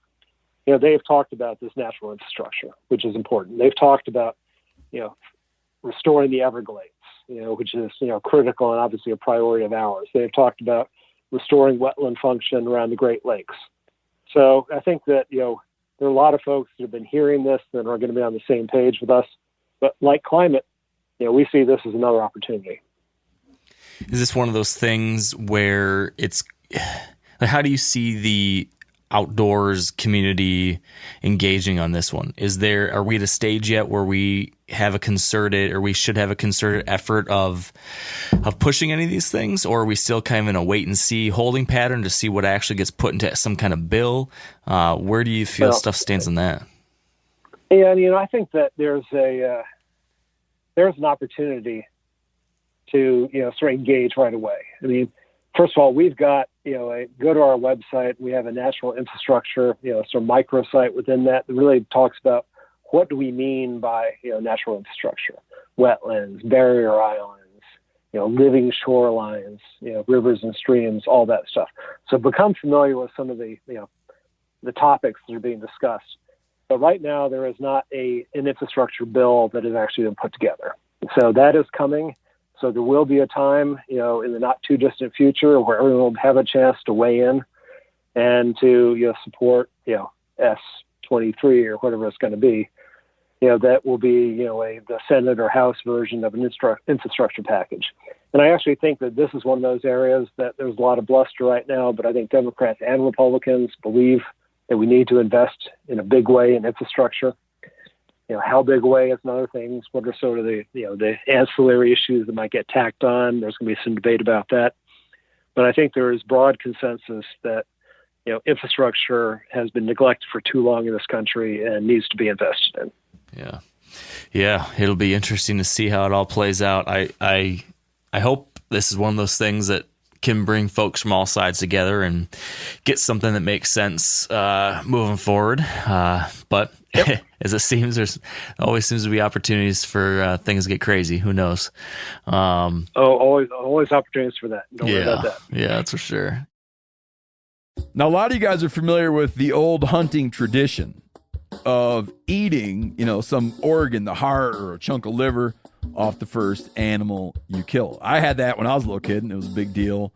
they've talked about this natural infrastructure, which is important. They've talked about, restoring the Everglades, which is, critical and obviously a priority of ours. They've talked about restoring wetland function around the Great Lakes. So I think that, there are a lot of folks that have been hearing this that are going to be on the same page with us. But like climate, we see this as another opportunity.
Is this one of those things where it's, how do you see the outdoors community engaging on this one? Are we at a stage yet where we have a concerted, or we should have a concerted effort of pushing any of these things, or are we still kind of in a wait and see holding pattern to see what actually gets put into some kind of bill? Where do you feel stuff stands on that?
Yeah, I think that there's an opportunity to sort of engage right away. I mean, first of all, we've got go to our website. We have a national infrastructure sort of microsite within that really talks about what do we mean by natural infrastructure, wetlands, barrier islands, living shorelines, rivers and streams, all that stuff. So become familiar with some of the topics that are being discussed. But right now there is not an infrastructure bill that has actually been put together. So that is coming. So there will be a time, in the not too distant future where everyone will have a chance to weigh in and to, support, S23 or whatever it's going to be. That will be, the Senate or House version of an infrastructure package. And I actually think that this is one of those areas that there's a lot of bluster right now, but I think Democrats and Republicans believe that we need to invest in a big way in infrastructure. How big a way is another thing. What are sort of the ancillary issues that might get tacked on? There's going to be some debate about that. But I think there is broad consensus that, infrastructure has been neglected for too long in this country and needs to be invested in.
Yeah. It'll be interesting to see how it all plays out. I hope this is one of those things that can bring folks from all sides together and get something that makes sense moving forward. But as it seems, there's always seems to be opportunities for things to get crazy. Who knows?
Always opportunities for that. Don't worry about that.
Yeah, that's for sure.
Now, a lot of you guys are familiar with the old hunting tradition of eating, some organ, the heart or a chunk of liver off the first animal you kill. I had that when I was a little kid, and it was a big deal.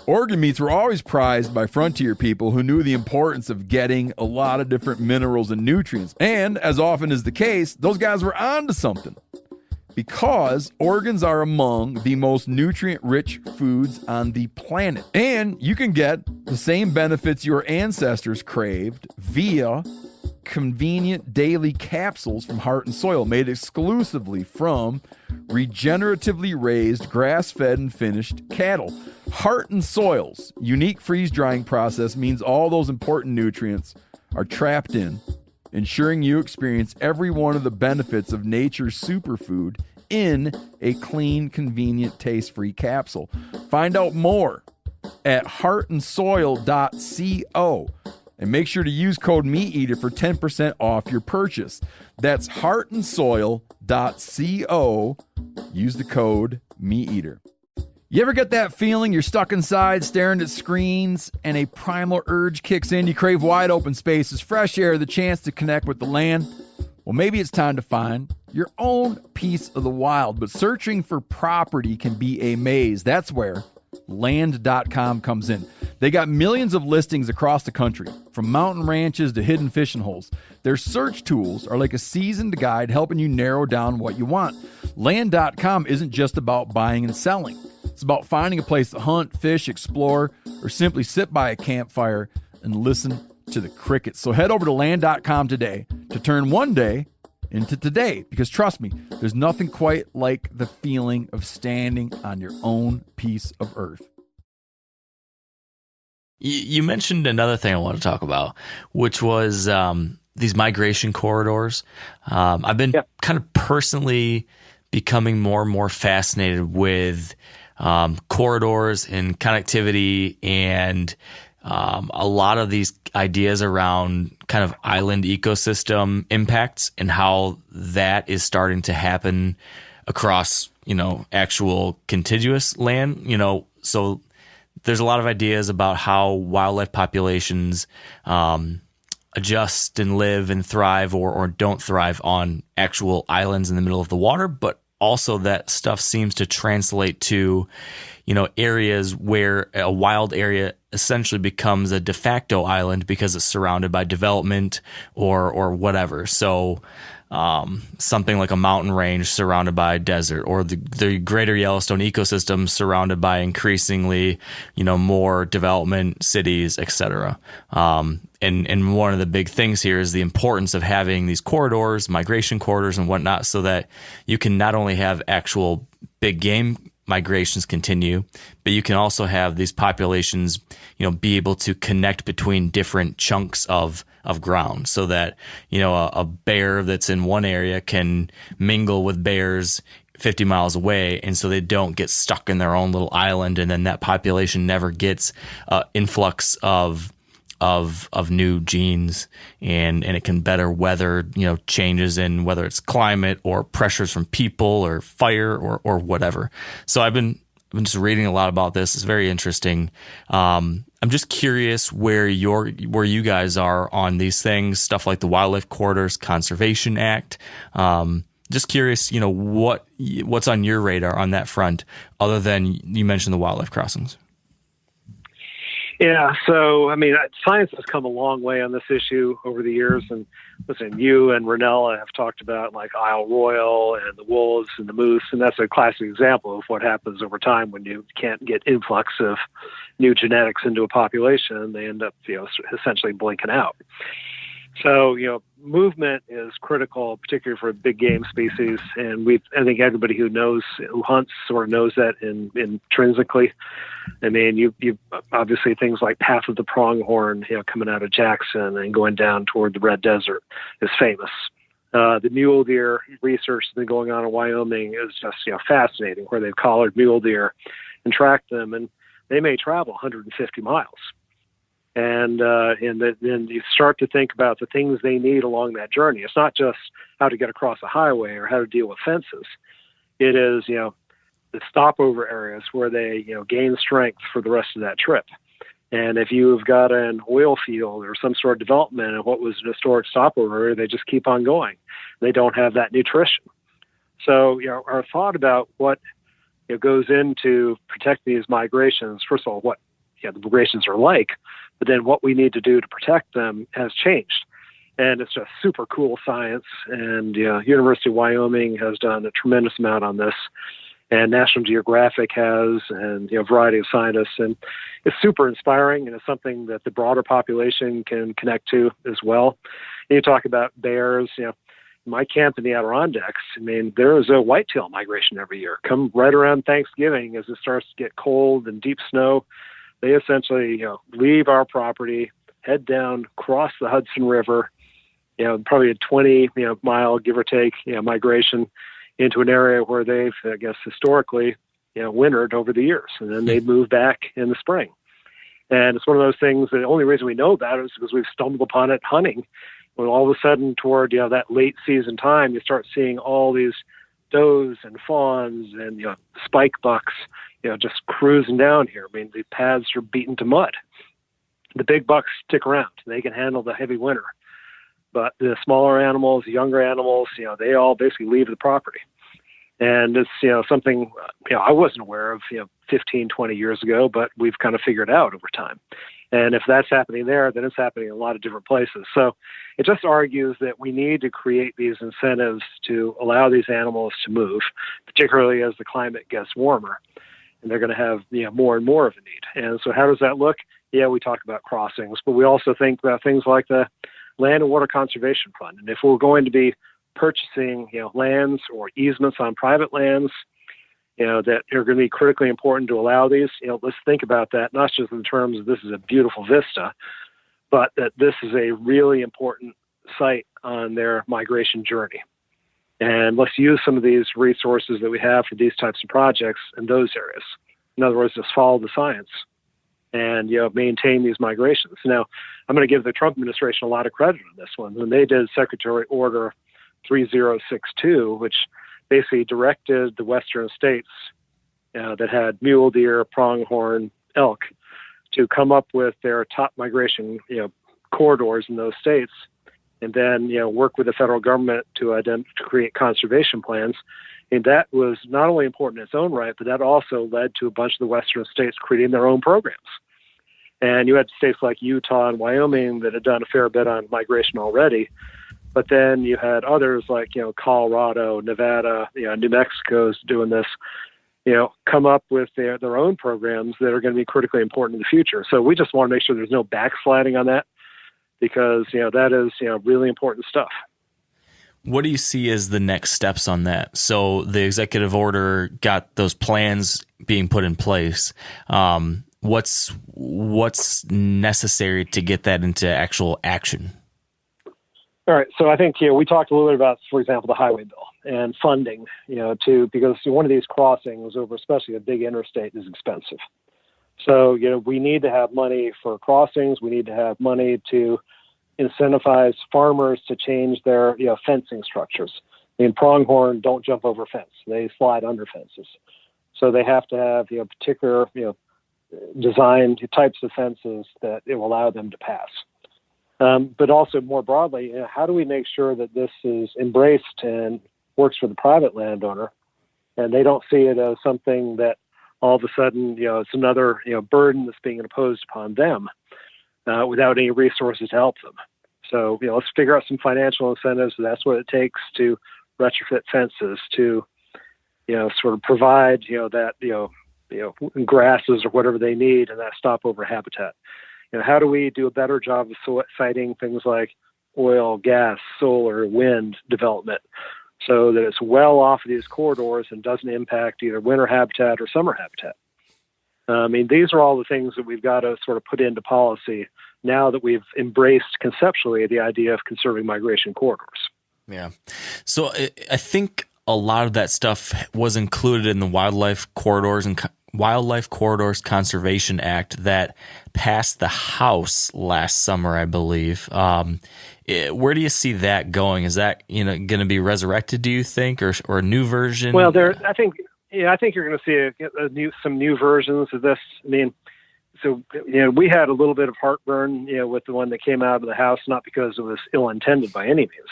Organ meats were always prized by frontier people who knew the importance of getting a lot of different minerals and nutrients. And as often is the case, those guys were onto something, because organs are among the most nutrient-rich foods on the planet. And you can get the same benefits your ancestors craved via convenient daily capsules from Heart and Soil, made exclusively from regeneratively raised, grass-fed, and finished cattle. Heart and Soil's unique freeze-drying process means all those important nutrients are trapped in, ensuring you experience every one of the benefits of nature's superfood in a clean, convenient, taste-free capsule. Find out more at heartandsoil.co. And make sure to use code MeatEater for 10% off your purchase. That's heartandsoil.co. Use the code MeatEater. You ever get that feeling you're stuck inside staring at screens and a primal urge kicks in? You crave wide open spaces, fresh air, the chance to connect with the land? Well, maybe it's time to find your own piece of the wild. But searching for property can be a maze. That's where Land.com comes in. They got millions of listings across the country, from mountain ranches to hidden fishing holes. Their search tools are like a seasoned guide helping you narrow down what you want. Land.com isn't just about buying and selling. It's about finding a place to hunt, fish, explore, or simply sit by a campfire and listen to the crickets. So head over to Land.com today to turn one day into today, because trust me, there's nothing quite like the feeling of standing on your own piece of earth.
You mentioned another thing I want to talk about, which was these migration corridors. I've been kind of personally becoming more and more fascinated with corridors and connectivity and a lot of these ideas around kind of island ecosystem impacts and how that is starting to happen across, actual contiguous land, so there's a lot of ideas about how wildlife populations adjust and live and thrive or don't thrive on actual islands in the middle of the water, but also that stuff seems to translate to, areas where a wild area essentially becomes a de facto island because it's surrounded by development or whatever. So something like a mountain range surrounded by a desert, or the greater Yellowstone ecosystem surrounded by increasingly, more development, cities, etc. And one of the big things here is the importance of having these corridors, migration corridors and whatnot, so that you can not only have actual big game migrations continue, but you can also have these populations, be able to connect between different chunks of ground, so that, a bear that's in one area can mingle with bears 50 miles away, and so they don't get stuck in their own little island, and then that population never gets influx of new genes, and it can better weather changes in whether it's climate or pressures from people or fire or whatever. So I've been just reading a lot about this. It's very interesting. I'm just curious where you guys are on these things, stuff like the Wildlife Corridors Conservation Act. Just curious, what's on your radar on that front, other than you mentioned the wildlife crossings.
Yeah, so, science has come a long way on this issue over the years. And listen, you and Ranella have talked about like Isle Royale and the wolves and the moose. And that's a classic example of what happens over time when you can't get influx of new genetics into a population. They end up, essentially blinking out. So, movement is critical, particularly for big game species. And I think everybody who hunts sort of knows that intrinsically. You obviously things like Path of the Pronghorn, coming out of Jackson and going down toward the Red Desert is famous. The mule deer research that's been going on in Wyoming is just, fascinating, where they've collared mule deer and tracked them, and they may travel 150 miles. And then you start to think about the things they need along that journey. It's not just how to get across a highway or how to deal with fences. It is, the stopover areas where they, gain strength for the rest of that trip. And if you've got an oil field or some sort of development in what was an historic stopover area, they just keep on going. They don't have that nutrition. So, our thought about what goes into protecting these migrations, first of all, what the migrations are like, but then what we need to do to protect them has changed. And it's just super cool science. And University of Wyoming has done a tremendous amount on this. And National Geographic has, and a variety of scientists. And it's super inspiring, and it's something that the broader population can connect to as well. And you talk about bears, my camp in the Adirondacks, there is a whitetail migration every year. Come right around Thanksgiving, as it starts to get cold and deep snow, they essentially, leave our property, head down, cross the Hudson River, probably a 20, mile, give or take, migration into an area where they've, I guess, historically, wintered over the years, and then they move back in the spring. And it's one of those things that the only reason we know about it is because we've stumbled upon it hunting. When all of a sudden toward, that late season time, you start seeing all these does and fawns and, spike bucks, just cruising down here. The paths are beaten to mud. The big bucks stick around. They can handle the heavy winter. But the smaller animals, the younger animals, they all basically leave the property. And it's, something, I wasn't aware of, 15, 20 years ago, but we've kind of figured out over time. And if that's happening there, then it's happening in a lot of different places. So it just argues that we need to create these incentives to allow these animals to move, particularly as the climate gets warmer. And they're going to have, more and more of a need. And so how does that look? Yeah, we talk about crossings, but we also think about things like the Land and Water Conservation Fund. And if we're going to be purchasing, lands or easements on private lands, that are going to be critically important to allow these, let's think about that, not just in terms of this is a beautiful vista, but that this is a really important site on their migration journey. And let's use some of these resources that we have for these types of projects in those areas. In other words, just follow the science and, maintain these migrations. Now, I'm going to give the Trump administration a lot of credit on this one. When they did Secretary Order 3062, which basically directed the western states that had mule deer, pronghorn, elk to come up with their top migration, corridors in those states, and then, work with the federal government to create conservation plans. And that was not only important in its own right, but that also led to a bunch of the western states creating their own programs. And you had states like Utah and Wyoming that had done a fair bit on migration already. But then you had others like, Colorado, Nevada, New Mexico's doing this, come up with their own programs that are going to be critically important in the future. So we just want to make sure there's no backsliding on that. because, that is, really important stuff.
What do you see as the next steps on that? So the executive order got those plans being put in place. What's necessary to get that into actual action?
All right. So I think, we talked a little bit about, for example, the highway bill and funding, because one of these crossings over, especially a big interstate, is expensive. So, we need to have money for crossings. We need to have money to incentivize farmers to change their, fencing structures. Pronghorn don't jump over fence. They slide under fences. So they have to have, particular, designed types of fences that it will allow them to pass. But also more broadly, how do we make sure that this is embraced and works for the private landowner, and they don't see it as something that all of a sudden, it's another, burden that's being imposed upon them without any resources to help them. So, let's figure out some financial incentives. That's what it takes to retrofit fences, to, sort of provide, that, grasses or whatever they need and that stopover habitat. How do we do a better job of citing things like oil, gas, solar, wind development so that it's well off of these corridors and doesn't impact either winter habitat or summer habitat? These are all the things that we've got to sort of put into policy now that we've embraced conceptually the idea of conserving migration corridors.
Yeah. So I think a lot of that stuff was included in the Wildlife Corridors Conservation Act that passed the House last summer, I believe. Where do you see that going? Is that going to be resurrected, do you think, or a new version?
Well, I think you're going to see some new versions of this. So we had a little bit of heartburn, with the one that came out of the House, not because it was ill-intended by any means.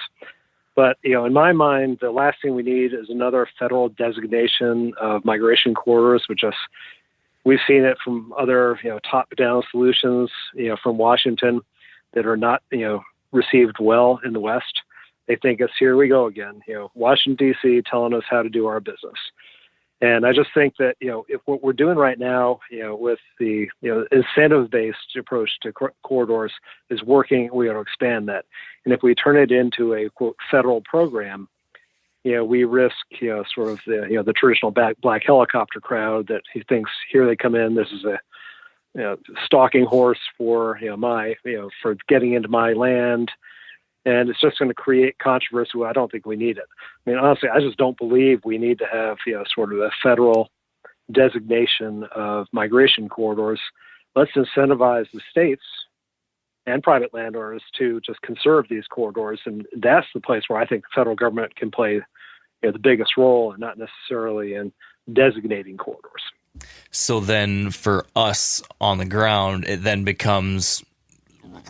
But, in my mind, the last thing we need is another federal designation of migration corridors, we've seen it from other, top-down solutions, from Washington that are not, received well in the West. They think it's here we go again, Washington, D.C. telling us how to do our business. And I just think that, if what we're doing right now, with the, incentive-based approach to corridors is working, we ought to expand that. And if we turn it into a, quote, federal program, we risk, sort of the traditional black helicopter crowd that he thinks, here they come in, this is a stalking horse for, for getting into my land. And it's just going to create controversy. Well, I don't think we need it. Honestly, I just don't believe we need to have, sort of a federal designation of migration corridors. Let's incentivize the states and private landowners to just conserve these corridors. And that's the place where I think the federal government can play, the biggest role, and not necessarily in designating corridors.
So then for us on the ground, it then becomes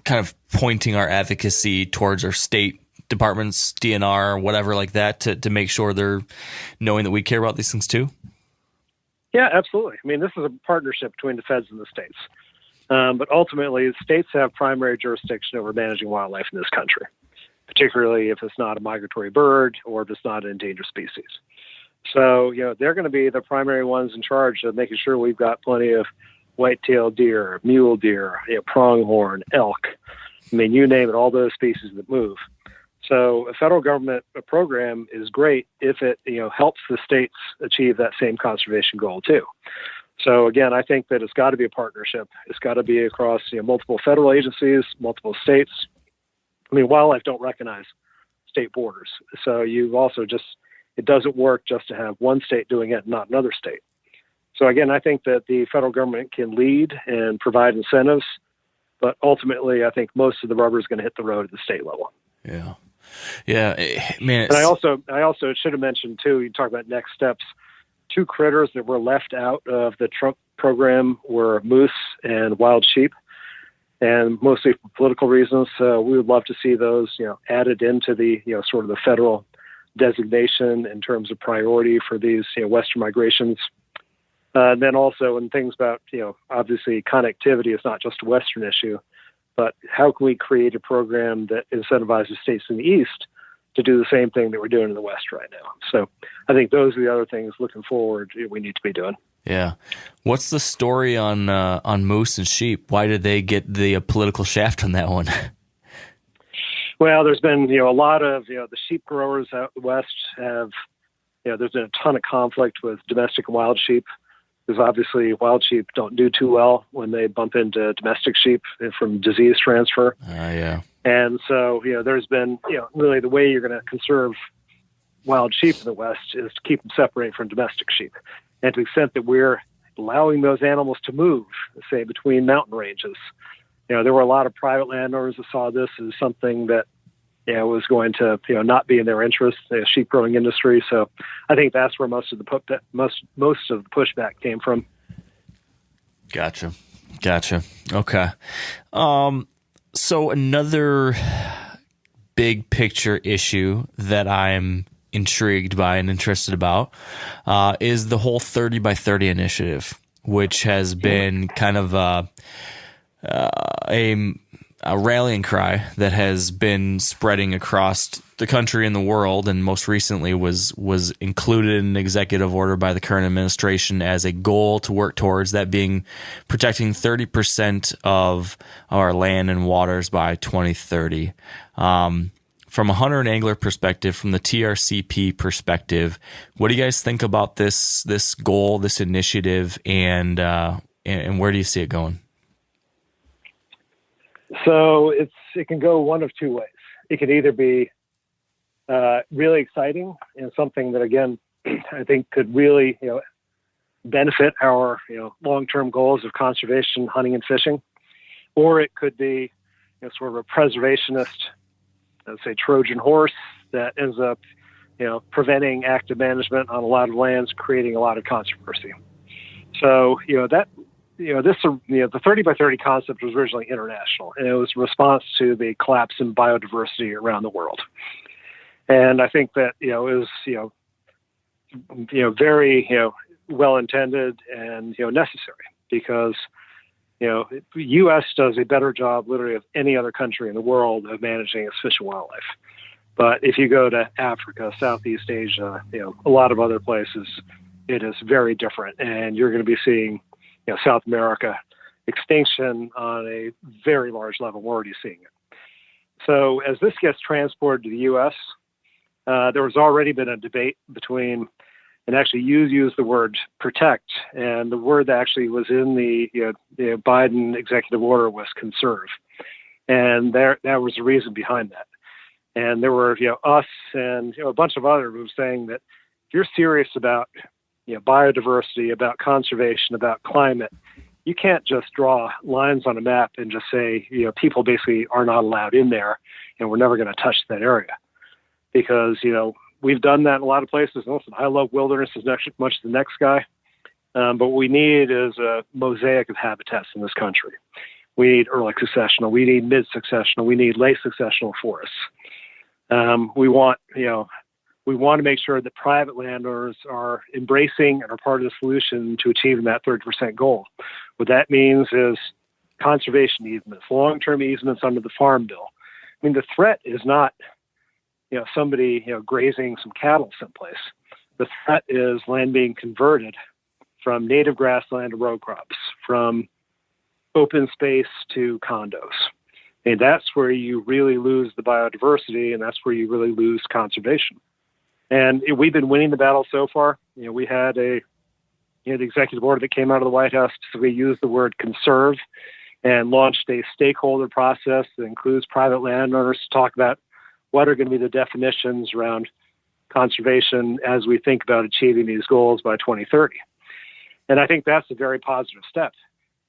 kind of pointing our advocacy towards our state departments, DNR, whatever like that, to make sure they're knowing that we care about these things too?
Yeah, absolutely. This is a partnership between the feds and the states. But ultimately, the states have primary jurisdiction over managing wildlife in this country, particularly if it's not a migratory bird or if it's not an endangered species. So, they're going to be the primary ones in charge of making sure we've got plenty of white-tailed deer, mule deer, pronghorn, elk. You name it, all those species that move. So a federal government program is great if it, helps the states achieve that same conservation goal too. So again, I think that it's got to be a partnership. It's got to be across, multiple federal agencies, multiple states. Wildlife don't recognize state borders. So you also it doesn't work just to have one state doing it and not another state. So again, I think that the federal government can lead and provide incentives, but ultimately, I think most of the rubber is going to hit the road at the state level.
Yeah, yeah, man.
And I also should have mentioned too. You talk about next steps. Two critters that were left out of the Trump program were moose and wild sheep, and mostly for political reasons. So we would love to see those, added into the, sort of the federal designation in terms of priority for these, Western migrations. And then also in things about, obviously connectivity is not just a Western issue, but how can we create a program that incentivizes states in the East to do the same thing that we're doing in the West right now? So I think those are the other things looking forward we need to be doing.
Yeah. What's the story on moose and sheep? Why did they get the political shaft on that one?
Well, there's been, a lot of, the sheep growers out west have, there's been a ton of conflict with domestic and wild sheep, because obviously wild sheep don't do too well when they bump into domestic sheep from disease transfer.
Yeah.
And so, there's been, really the way you're going to conserve wild sheep in the West is to keep them separated from domestic sheep. And to the extent that we're allowing those animals to move, say, between mountain ranges, there were a lot of private landowners that saw this as something that, was going to, not be in their interest, the sheep growing industry. So I think that's where most of the pushback came from.
Gotcha. Okay. So another big picture issue that I'm intrigued by and interested about is the whole 30 by 30 initiative, which has been kind of a rallying cry that has been spreading across the country and the world, and most recently was included in an executive order by the current administration as a goal to work towards, that being protecting 30% of our land and waters by 2030. From a hunter and angler perspective, from the TRCP perspective, what do you guys think about this goal, this initiative, and where do you see it going?
So it can go one of two ways. It could either be really exciting and something that, again, I think could really, benefit our, long-term goals of conservation, hunting, and fishing, or it could be, sort of a preservationist, let's say, Trojan horse that ends up, preventing active management on a lot of lands, creating a lot of controversy. So, the 30 by 30 concept was originally international, and it was a response to the collapse in biodiversity around the world. And I think that, it was, very, well intended and, necessary, because, the U.S. does a better job literally of any other country in the world of managing its fish and wildlife. But if you go to Africa, Southeast Asia, a lot of other places, it is very different. And you're going to be seeing, South America extinction on a very large level. We're already seeing it. So as this gets transported to the U.S., there was already been a debate between, and actually you use the word protect, and the word that actually was in the Biden executive order was conserve. And that was the reason behind that. And there were, us and a bunch of other groups saying that if you're serious about biodiversity, about conservation, about climate, you can't just draw lines on a map and just say, people basically are not allowed in there and we're never going to touch that area. Because, we've done that in a lot of places. And listen, I love wilderness as much as the next guy. But what we need is a mosaic of habitats in this country. We need early successional. We need mid-successional. We need late successional forests. We want to make sure that private landowners are embracing and are part of the solution to achieving that 30% goal. What that means is conservation easements, long-term easements under the Farm Bill. I mean, the threat is not, somebody, grazing some cattle someplace. The threat is land being converted from native grassland to row crops, from open space to condos. And that's where you really lose the biodiversity, and that's where you really lose conservation. And we've been winning the battle so far. We had the executive order that came out of the White House specifically used the word conserve and launched a stakeholder process that includes private landowners to talk about what are going to be the definitions around conservation as we think about achieving these goals by 2030. And I think that's a very positive step,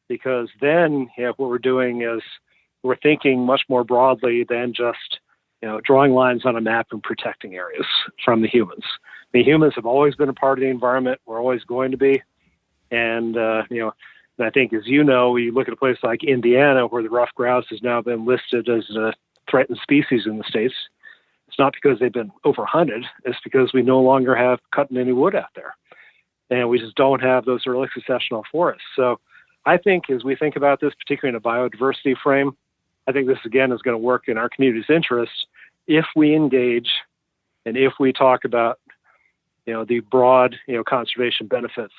because then what we're doing is we're thinking much more broadly than just drawing lines on a map and protecting areas from the humans. The humans have always been a part of the environment. We're always going to be. And, I think, as you look at a place like Indiana, where the ruffed grouse has now been listed as a threatened species in the States. It's not because they've been overhunted. It's because we no longer have cutting any wood out there. And we just don't have those early successional forests. So I think as we think about this, particularly in a biodiversity frame, I think this, again, is going to work in our community's interests if we engage and if we talk about, the broad, conservation benefits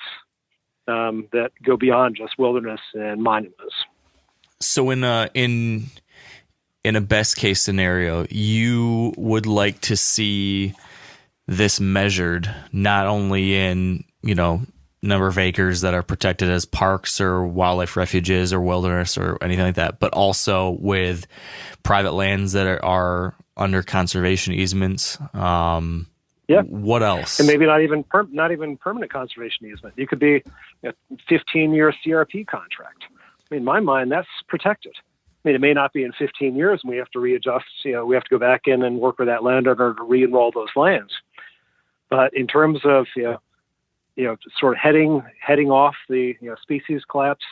that go beyond just wilderness and monuments.
So in in a best case scenario, you would like to see this measured not only in, number of acres that are protected as parks or wildlife refuges or wilderness or anything like that, but also with private lands that are under conservation easements. What else?
And maybe not even permanent conservation easement. You could be a 15-year CRP contract. I mean, in my mind, that's protected. I mean, it may not be in 15 years, and we have to readjust. We have to go back in and work with that landowner to re-enroll those lands. But in terms of sort of heading off the species collapse,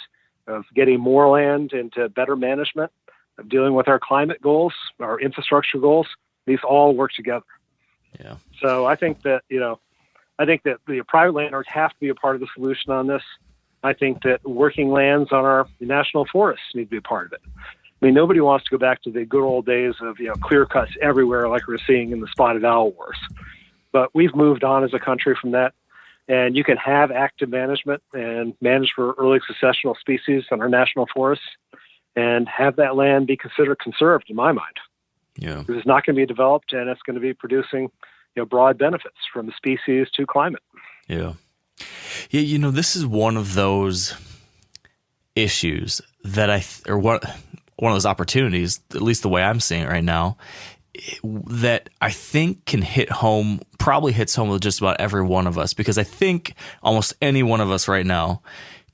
of getting more land into better management, of dealing with our climate goals, our infrastructure goals, these all work together.
Yeah.
So I think that the private landowners have to be a part of the solution on this. I think that working lands on our national forests need to be a part of it. I mean, nobody wants to go back to the good old days of clear cuts everywhere like we're seeing in the spotted owl wars. But we've moved on as a country from that, and you can have active management and manage for early successional species on our national forests, and have that land be considered conserved. In my mind, because it's not going to be developed, and it's going to be producing broad benefits from the species to climate.
Yeah. This is one of those issues that one of those opportunities, at least the way I'm seeing it right now, that I think can probably hits home with just about every one of us, because I think almost any one of us right now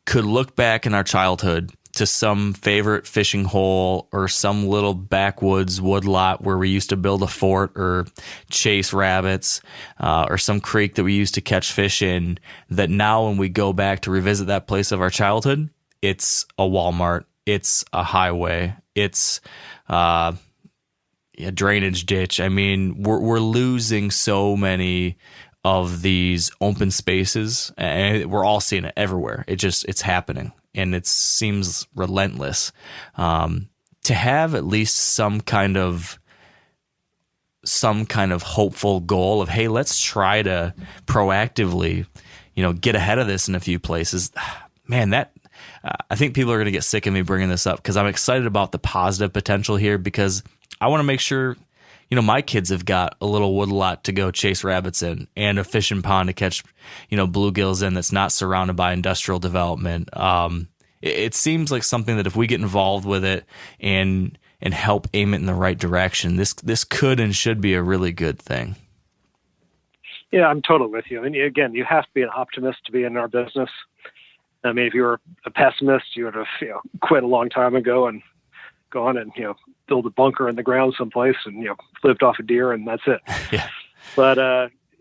could look back in our childhood to some favorite fishing hole or some little backwoods woodlot where we used to build a fort or chase rabbits, or some creek that we used to catch fish in, that now when we go back to revisit that place of our childhood, it's a Walmart, it's a highway, it's a drainage ditch. I mean, we're losing so many of these open spaces, and we're all seeing it everywhere. It's happening. And it seems relentless. To have at least some kind of hopeful goal of, hey, let's try to proactively, get ahead of this in a few places. Man, I think people are going to get sick of me bringing this up, because I'm excited about the positive potential here, because I want to make sure, my kids have got a little woodlot to go chase rabbits in, and a fishing pond to catch, bluegills in, that's not surrounded by industrial development. It seems like something that if we get involved with it and help aim it in the right direction, this could and should be a really good thing.
Yeah, I'm totally with you. And again, you have to be an optimist to be in our business. I mean, if you were a pessimist, you would have quit a long time ago and gone and build a bunker in the ground someplace and lived off a deer, and that's it.
Yeah.
But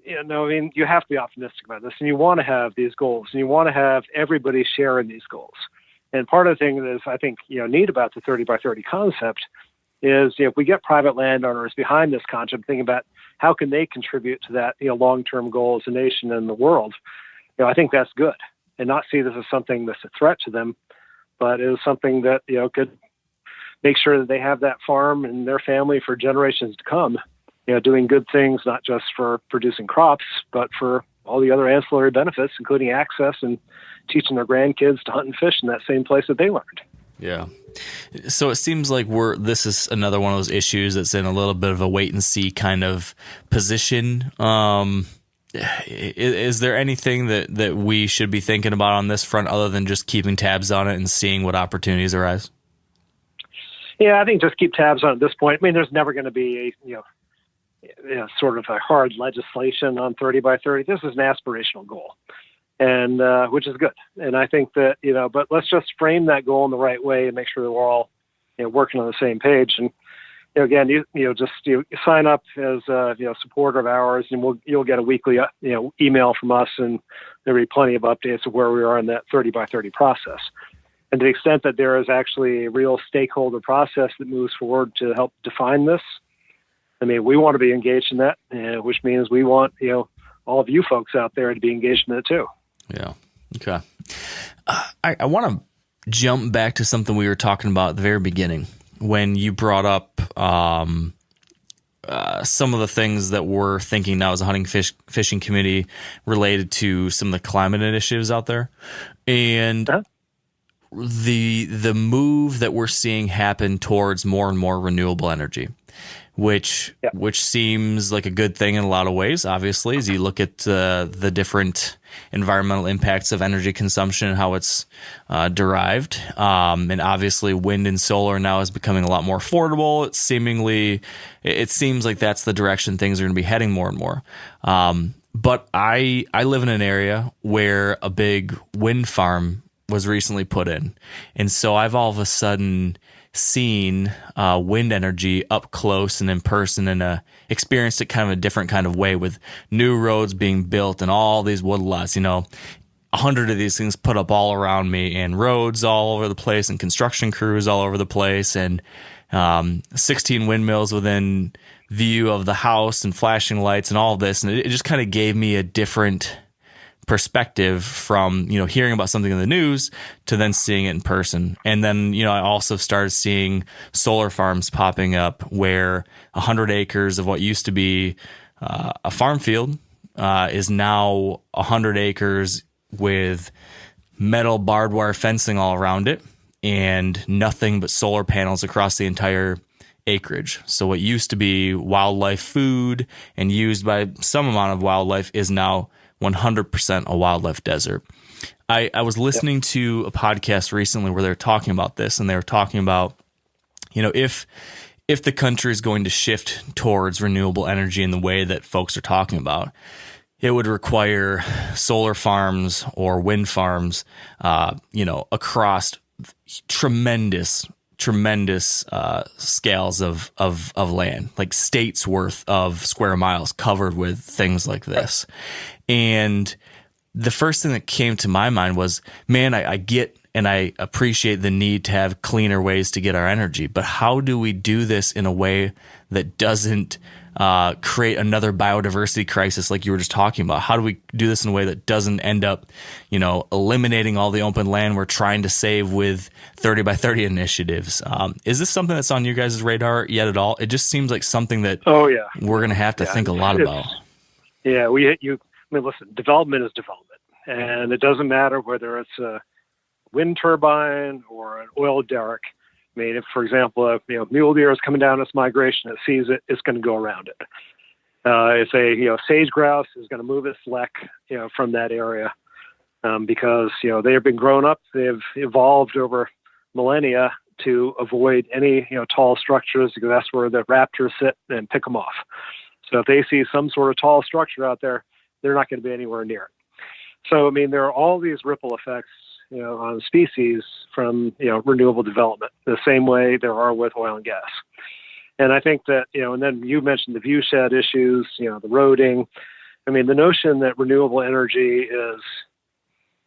you have to be optimistic about this, and you want to have these goals, and you want to have everybody sharing these goals. And part of the thing that is, I think, neat about the 30 by 30 concept is, if we get private landowners behind this concept, thinking about how can they contribute to that, long-term goal as a nation and the world, I think that's good, and not see this as something that's a threat to them, but is something that, could make sure that they have that farm and their family for generations to come, doing good things, not just for producing crops, but for all the other ancillary benefits, including access and teaching their grandkids to hunt and fish in that same place that they learned. Yeah.
So it seems like this is another one of those issues that's in a little bit of a wait and see kind of position. Is there anything that we should be thinking about on this front other than just keeping tabs on it and seeing what opportunities arise?
Yeah, I think just keep tabs on it at this point. I mean, there's never going to be sort of a hard legislation on 30 by 30. This is an aspirational goal, and which is good. And I think that, but let's just frame that goal in the right way and make sure that we're all, working on the same page. And, again, you sign up as a supporter of ours, and you'll get a weekly, email from us, and there'll be plenty of updates of where we are in that 30 by 30 process. And to the extent that there is actually a real stakeholder process that moves forward to help define this, I mean, we want to be engaged in that, which means we want, all of you folks out there to be engaged in it too.
Yeah. Okay. I want to jump back to something we were talking about at the very beginning when you brought up some of the things that we're thinking now as a hunting fishing committee related to some of the climate initiatives out there. And the move that we're seeing happen towards more and more renewable energy, which seems like a good thing in a lot of ways, obviously, as you look at the different environmental impacts of energy consumption and how it's derived. And obviously wind and solar now is becoming a lot more affordable. It seems like that's the direction things are going to be heading more and more. But I live in an area where a big wind farm was recently put in. And so I've all of a sudden seen wind energy up close and in person, and experienced it kind of a different kind of way, with new roads being built and all these woodlots, 100 of these things put up all around me, and roads all over the place, and construction crews all over the place, and 16 windmills within view of the house, and flashing lights and all of this. And it just kind of gave me a different perspective from, hearing about something in the news to then seeing it in person. And then, I also started seeing solar farms popping up where 100 acres of what used to be a farm field is now 100 acres with metal barbed wire fencing all around it and nothing but solar panels across the entire acreage. So what used to be wildlife food and used by some amount of wildlife is now 100% a wildlife desert. I was listening to a podcast recently where they were talking about this, and they were talking about, if the country is going to shift towards renewable energy in the way that folks are talking about, it would require solar farms or wind farms, across tremendous scales of land, like states worth of square miles covered with things like this. And the first thing that came to my mind was, man, I get and I appreciate the need to have cleaner ways to get our energy, but how do we do this in a way that doesn't create another biodiversity crisis like you were just talking about? How do we do this in a way that doesn't end up, eliminating all the open land we're trying to save with 30 by 30 initiatives? Is this something that's on you guys' radar yet at all? It just seems like something that we're going to have to think a lot about.
Yeah, listen, development is development, and it doesn't matter whether it's a wind turbine or an oil derrick. I mean, if, for example, mule deer is coming down its migration, it sees it, it's going to go around it. If a sage grouse is going to move its lek, from that area, because they have been grown up, they've evolved over millennia to avoid any tall structures, because that's where the raptors sit and pick them off. So if they see some sort of tall structure out there, they're not going to be anywhere near it. So, I mean, there are all these ripple effects, on species from, renewable development, the same way there are with oil and gas. And I think that, and then you mentioned the view shed issues, the roading. I mean, the notion that renewable energy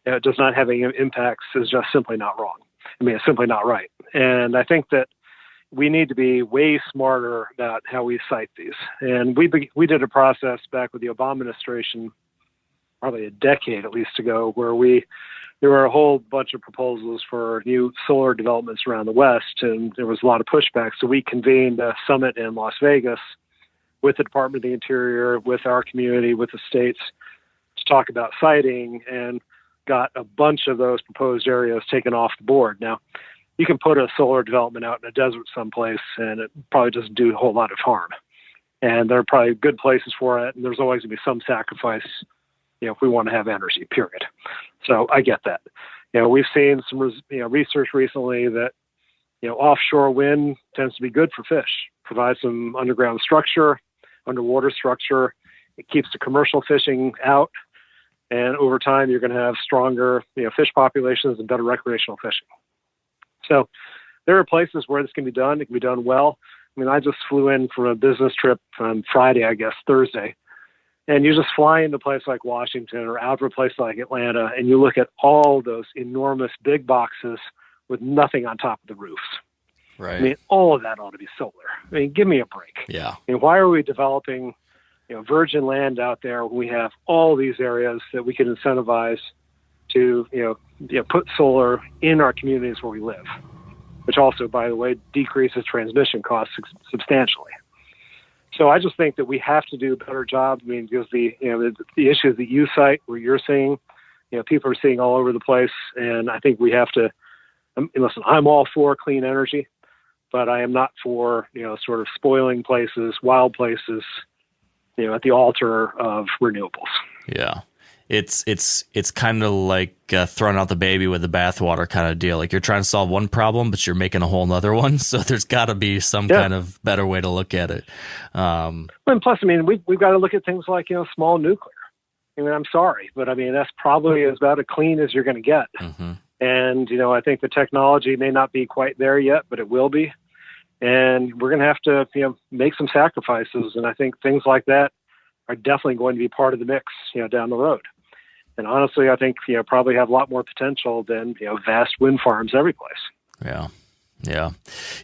does not have any impacts is just simply not wrong. I mean, it's simply not right. And I think that we need to be way smarter about how we cite these. And we did a process back with the Obama administration, probably a decade at least ago, where there were a whole bunch of proposals for new solar developments around the West, and there was a lot of pushback. So we convened a summit in Las Vegas with the Department of the Interior, with our community, with the states, to talk about siting, and got a bunch of those proposed areas taken off the board. Now, you can put a solar development out in a desert someplace, and it probably doesn't do a whole lot of harm. And there are probably good places for it, and there's always going to be some sacrifice, if we want to have energy, period. So I get that. We've seen some research recently that, offshore wind tends to be good for fish, provides some underground structure, underwater structure. It keeps the commercial fishing out. And over time, you're going to have stronger, fish populations and better recreational fishing. So there are places where this can be done. It can be done well. I mean, I just flew in from a business trip on Thursday. And you just fly into a place like Washington or out of a place like Atlanta, and you look at all those enormous big boxes with nothing on top of the roofs.
Right.
I mean, all of that ought to be solar. I mean, give me a break.
Yeah.
I mean, why are we developing, virgin land out there when we have all these areas that we can incentivize to, put solar in our communities where we live, which also, by the way, decreases transmission costs substantially. So I just think that we have to do a better job. I mean, because the issues that you cite, where you're seeing, people are seeing all over the place, and I think we have to Listen, I'm all for clean energy, but I am not for, sort of spoiling places, wild places, at the altar of renewables.
Yeah. It's kind of like throwing out the baby with the bathwater kind of deal. Like you're trying to solve one problem, but you're making a whole nother one. So there's got to be some kind of better way to look at it.
And plus, we've got to look at things like, small nuclear. I'm sorry, but that's probably about as clean as you're going to get.
Mm-hmm.
And, I think the technology may not be quite there yet, but it will be. And we're going to have to, make some sacrifices. And I think things like that are definitely going to be part of the mix, down the road. And honestly, I think, probably have a lot more potential than, vast wind farms every place.
Yeah.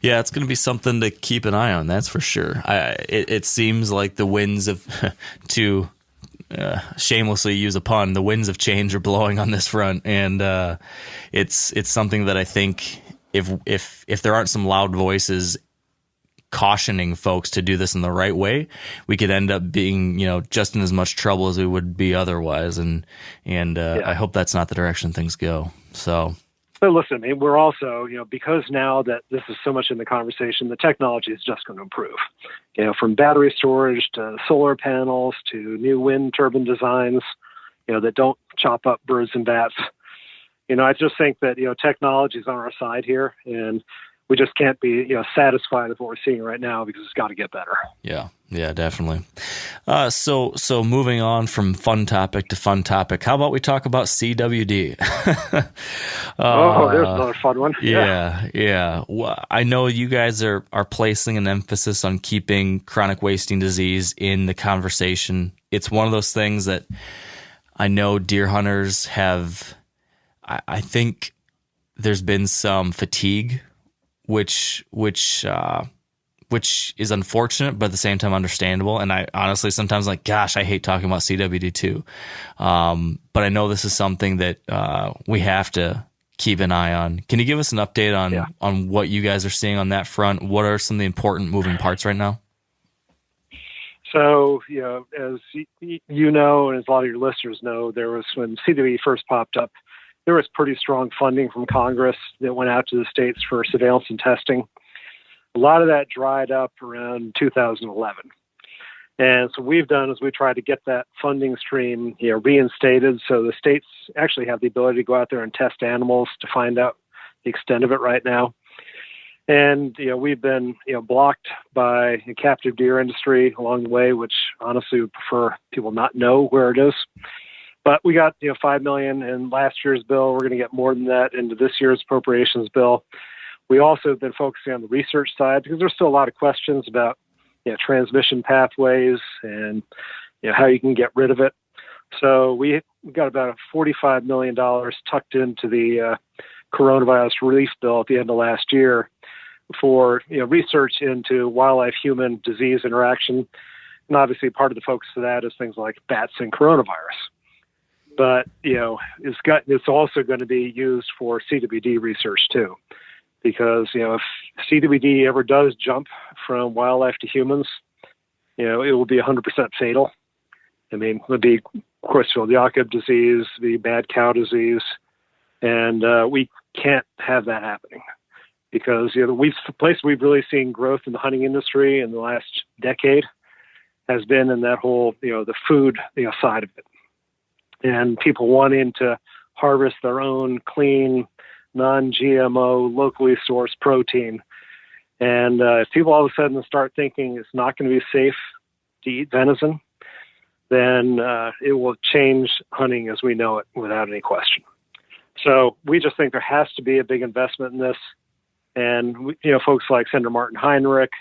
It's going to be something to keep an eye on. That's for sure. It seems like the winds of, to shamelessly use a pun, the winds of change are blowing on this front. And it's something that I think if there aren't some loud voices cautioning folks to do this in the right way, we could end up being, just in as much trouble as we would be otherwise. And I hope that's not the direction things go. So
listen, we're also, because now that this is so much in the conversation, the technology is just going to improve, from battery storage to solar panels to new wind turbine designs, that don't chop up birds and bats. I just think that, technology is on our side here, and we just can't be, satisfied with what we're seeing right now because it's got to get better.
Yeah, definitely. So moving on from fun topic to fun topic, how about we talk about CWD?
There's another fun one.
Yeah. Well, I know you guys are placing an emphasis on keeping chronic wasting disease in the conversation. It's one of those things that I know deer hunters have. I think there's been some fatigue, which is unfortunate, but at the same time understandable. And I honestly sometimes gosh, I hate talking about CWD too. But I know this is something that we have to keep an eye on. Can you give us an update on what you guys are seeing on that front? What are some of the important moving parts right now?
So, as you know, and as a lot of your listeners know, there was, when CWD first popped up, there was pretty strong funding from Congress that went out to the states for surveillance and testing. A lot of that dried up around 2011. And so what we've done is we try to get that funding stream, reinstated, so the states actually have the ability to go out there and test animals to find out the extent of it right now. And, we've been, blocked by the captive deer industry along the way, which honestly would prefer people not know where it is. But we got, $5 million in last year's bill. We're going to get more than that into this year's appropriations bill. We also have been focusing on the research side because there's still a lot of questions about, transmission pathways and, how you can get rid of it. So we got about $45 million tucked into the coronavirus relief bill at the end of last year for, research into wildlife-human disease interaction. And obviously part of the focus of that is things like bats and coronavirus. But, it's also going to be used for CWD research too, because, if CWD ever does jump from wildlife to humans, it will be 100% fatal. It would be Creutzfeldt-Jakob disease, the mad cow disease, and we can't have that happening because, the place we've really seen growth in the hunting industry in the last decade has been in that whole, the food, side of it. And people wanting to harvest their own clean, non-GMO, locally sourced protein. And if people all of a sudden start thinking it's not going to be safe to eat venison, then it will change hunting as we know it without any question. So we just think there has to be a big investment in this. And, folks like Senator Martin Heinrich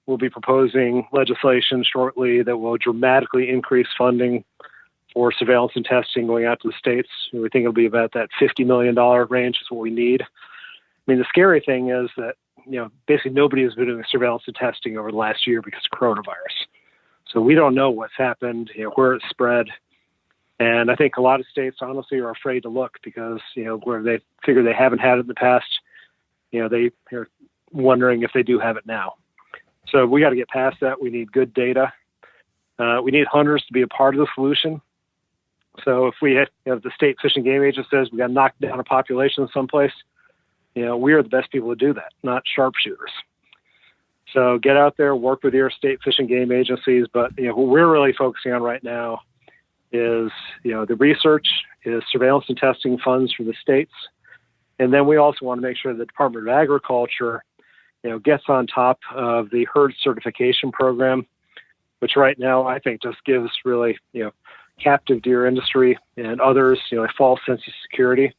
will be proposing legislation shortly that will dramatically increase funding for surveillance and testing going out to the states. We think it'll be about that $50 million range is what we need. The scary thing is that, basically nobody has been doing surveillance and testing over the last year because of coronavirus. So we don't know what's happened, where it's spread. And I think a lot of states honestly are afraid to look because, where they figure they haven't had it in the past, they are wondering if they do have it now. So we got to get past that. We need good data. We need hunters to be a part of the solution. So if we have the state fish and game agent says we got to knock down a population someplace, we are the best people to do that, not sharpshooters. So get out there, work with your state fish and game agencies. But, what we're really focusing on right now is, the research, is surveillance and testing funds for the states. And then we also want to make sure the Department of Agriculture, gets on top of the herd certification program, which right now I think just gives really, captive deer industry and others, a false sense of security,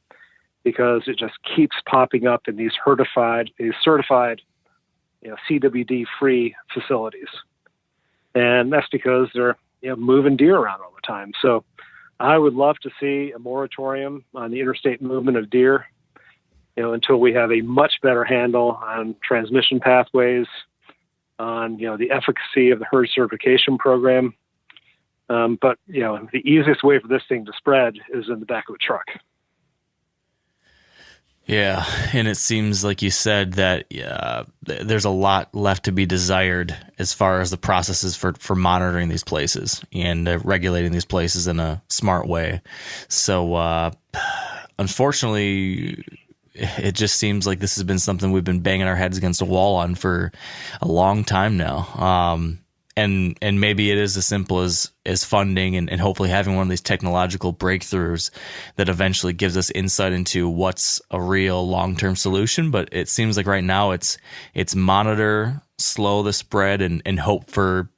because it just keeps popping up in these certified, CWD-free facilities. And that's because they're, moving deer around all the time. So I would love to see a moratorium on the interstate movement of deer, until we have a much better handle on transmission pathways, on, the efficacy of the herd certification program. But, the easiest way for this thing to spread is in the back of a truck.
Yeah, and it seems like you said that there's a lot left to be desired as far as the processes for monitoring these places and regulating these places in a smart way. So, unfortunately, it just seems like this has been something we've been banging our heads against a wall on for a long time now. And maybe it is as simple as funding and hopefully having one of these technological breakthroughs that eventually gives us insight into what's a real long-term solution. But it seems like right now it's monitor, slow the spread, and hope for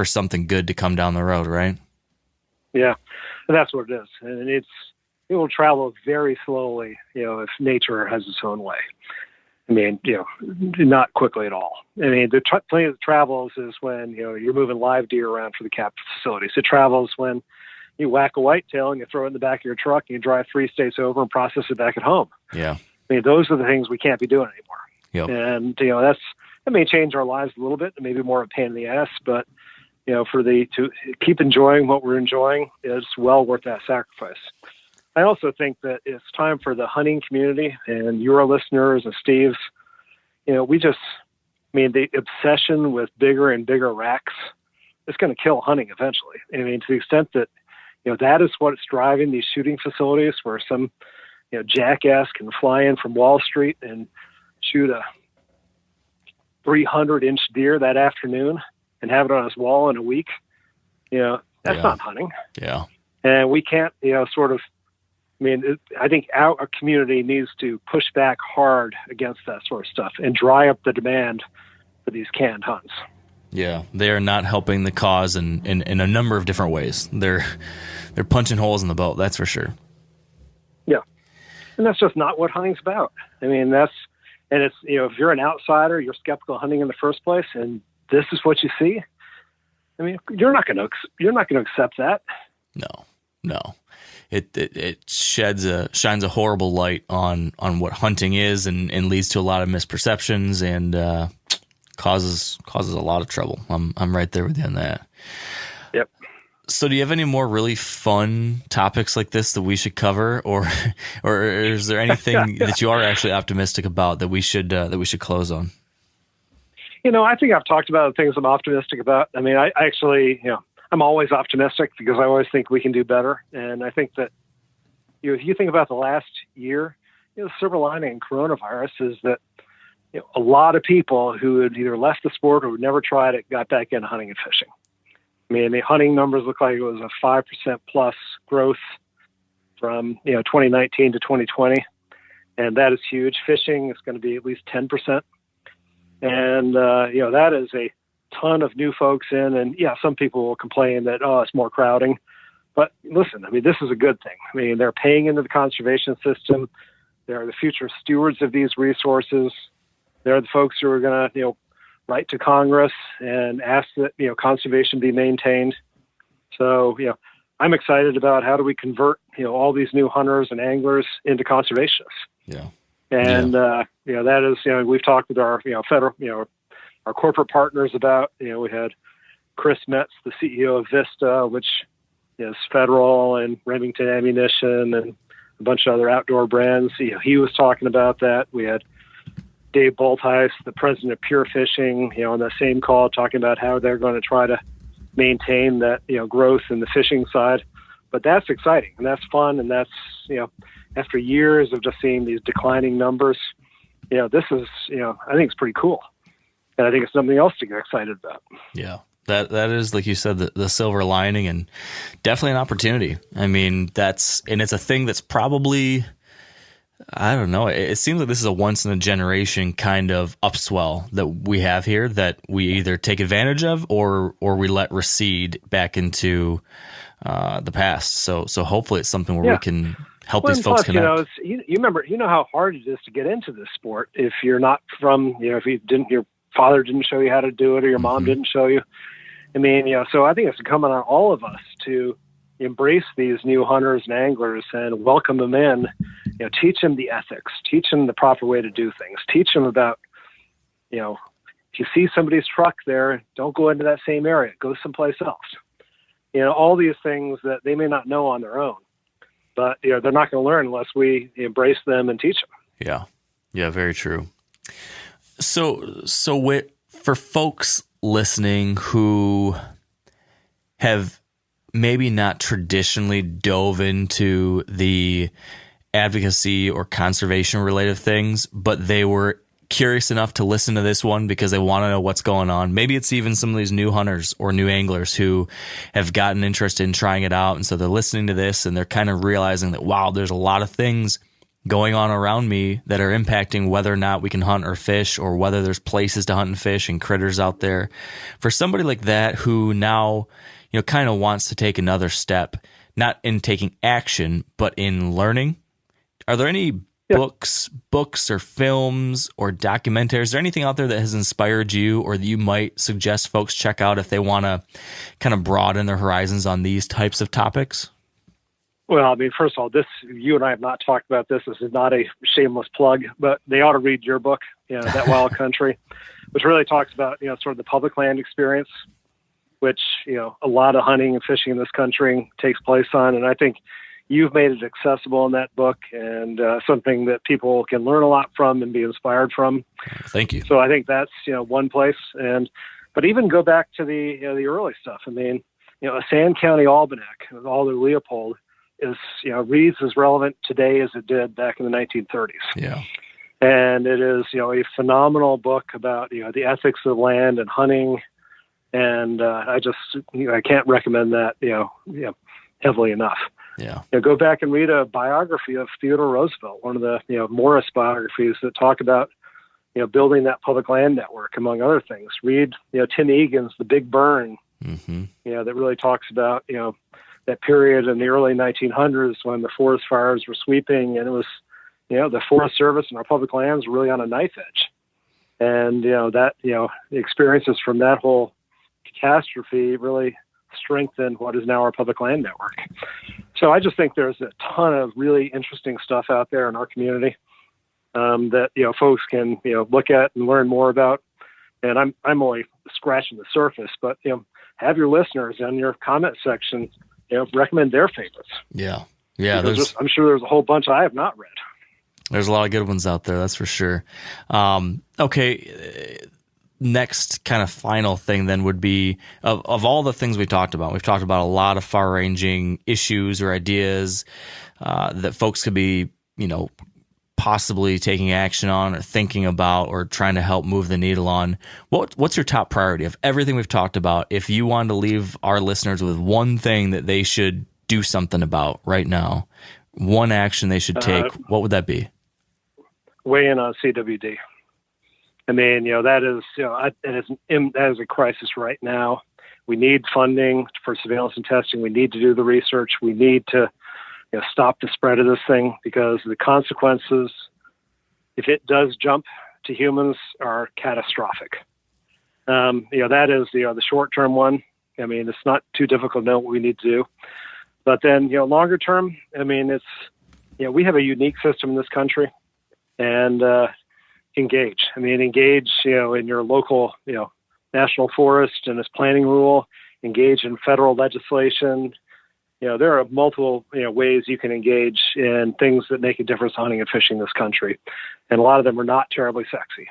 something good to come down the road, right? Yeah,
and that's what it is. And it will travel very slowly, if nature has its own way. I mean, not quickly at all. I mean, the plane that travels is when, you're moving live deer around for the captive facilities. It travels when you whack a whitetail and you throw it in the back of your truck and you drive 3 states over and process it back at home.
Yeah.
I mean, those are the things we can't be doing anymore.
Yep.
And, that may change our lives a little bit, maybe more of a pain in the ass, but, to keep enjoying what we're enjoying is well worth that sacrifice. I also think that it's time for the hunting community and your listeners and Steve's, the obsession with bigger and bigger racks is going to kill hunting eventually. I mean, to the extent that, that is what's driving these shooting facilities where some, jackass can fly in from Wall Street and shoot a 300-inch deer that afternoon and have it on his wall in a week. That's not hunting.
Yeah.
And we can't, I think our community needs to push back hard against that sort of stuff and dry up the demand for these canned hunts.
Yeah, they are not helping the cause in a number of different ways. They're punching holes in the boat, that's for sure.
Yeah, and that's just not what hunting's about. I mean, if you're an outsider, you're skeptical of hunting in the first place, and this is what you see. I mean, you're not going to accept that.
No. It shines a horrible light on what hunting is and leads to a lot of misperceptions and causes a lot of trouble. I'm right there with you on that.
Yep.
So do you have any more really fun topics like this that we should cover, or is there anything that you are actually optimistic about that we should close on?
I think I've talked about the things I'm optimistic about. I mean, I actually, I'm always optimistic because I always think we can do better. And I think that, if you think about the last year, the silver lining in coronavirus is that, a lot of people who had either left the sport or never tried it got back into hunting and fishing. I mean, the hunting numbers look like it was a 5% plus growth from, 2019 to 2020. And that is huge. Fishing is going to be at least 10%. And, that is a ton of new folks in, and some people will complain that, it's more crowding, but listen, I mean, this is a good thing. I mean, they're paying into the conservation system. They're the future stewards of these resources. They're the folks who are going to, write to Congress and ask that, conservation be maintained. So, I'm excited about how do we convert, all these new hunters and anglers into conservationists.
Yeah.
And, that is, we've talked with our, federal, our corporate partners about, we had Chris Metz, the CEO of Vista, which is federal, and Remington Ammunition and a bunch of other outdoor brands. He was talking about that. We had Dave Boltheis, the president of Pure Fishing, on that same call, talking about how they're going to try to maintain that, growth in the fishing side. But that's exciting and that's fun. And that's, after years of just seeing these declining numbers, this is, I think it's pretty cool. And I think it's something else to get excited about.
Yeah. That is, like you said, the silver lining, and definitely an opportunity. I mean, it's a thing that's probably, I don't know. It seems like this is a once in a generation kind of upswell that we have here that we either take advantage of or we let recede back into the past. So hopefully it's something where we can help these folks connect.
You know how hard it is to get into this sport if you're not from, if your father didn't show you how to do it or your mom didn't show you. I mean, so I think it's incumbent on all of us to embrace these new hunters and anglers and welcome them in, teach them the ethics, teach them the proper way to do things, teach them about, if you see somebody's truck there, don't go into that same area, go someplace else. All these things that they may not know on their own, but, they're not going to learn unless we embrace them and teach them.
Yeah. Yeah. Very true. So Whit, for folks listening who have maybe not traditionally dove into the advocacy or conservation related things, but they were curious enough to listen to this one because they want to know what's going on. Maybe it's even some of these new hunters or new anglers who have gotten interested in trying it out. And so they're listening to this and they're kind of realizing that, wow, there's a lot of things going on around me that are impacting whether or not we can hunt or fish, or whether there's places to hunt and fish and critters out there. For somebody like that who now, kind of wants to take another step, not in taking action, but in learning, are there any books or films or documentaries? Is there anything out there that has inspired you or that you might suggest folks check out if they want to kind of broaden their horizons on these types of topics?
Well, I mean, first of all, you and I have not talked about this. This is not a shameless plug, but they ought to read your book, That Wild Country, which really talks about, sort of the public land experience, which, a lot of hunting and fishing in this country takes place on. And I think you've made it accessible in that book and something that people can learn a lot from and be inspired from.
Thank you.
So I think that's, one place. But even go back to the early stuff. I mean, a Sand County Almanac with Alder Leopold is, reads as relevant today as it did back in the 1930s.
Yeah.
And it is, a phenomenal book about, the ethics of land and hunting. And I can't recommend that, heavily enough.
Yeah.
Go back and read a biography of Theodore Roosevelt, one of the, Morris biographies that talk about, building that public land network, among other things. Read, Tim Egan's The Big Burn, that really talks about, that period in the early 1900s when the forest fires were sweeping, and it was, the Forest Service and our public lands were really on a knife edge. And, the experiences from that whole catastrophe really strengthened what is now our public land network. So I just think there's a ton of really interesting stuff out there in our community that, folks can, look at and learn more about. And I'm only scratching the surface, but, have your listeners in your comment section, recommend their favorites.
Yeah. Yeah.
I'm sure there's a whole bunch I have not read.
There's a lot of good ones out there. That's for sure. Okay. Next kind of final thing then would be of all the things we've talked about a lot of far ranging issues or ideas that folks could be, possibly taking action on or thinking about or trying to help move the needle on. What's your top priority of everything we've talked about? If you wanted to leave our listeners with one thing that they should do something about right now, one action they should take, what would that be? Weigh in on CWD.
I mean, that is a crisis right now. We need funding for surveillance and testing. We need to do the research. We need to stop the spread of this thing, because the consequences, if it does jump to humans, are catastrophic. That is the short-term one. I mean, it's not too difficult to know what we need to do. But then, longer term, I mean, it's, we have a unique system in this country, and engage. I mean, engage, in your local, national forest and its planning rule, engage in federal legislation. There are multiple, ways you can engage in things that make a difference hunting and fishing in this country. And a lot of them are not terribly sexy.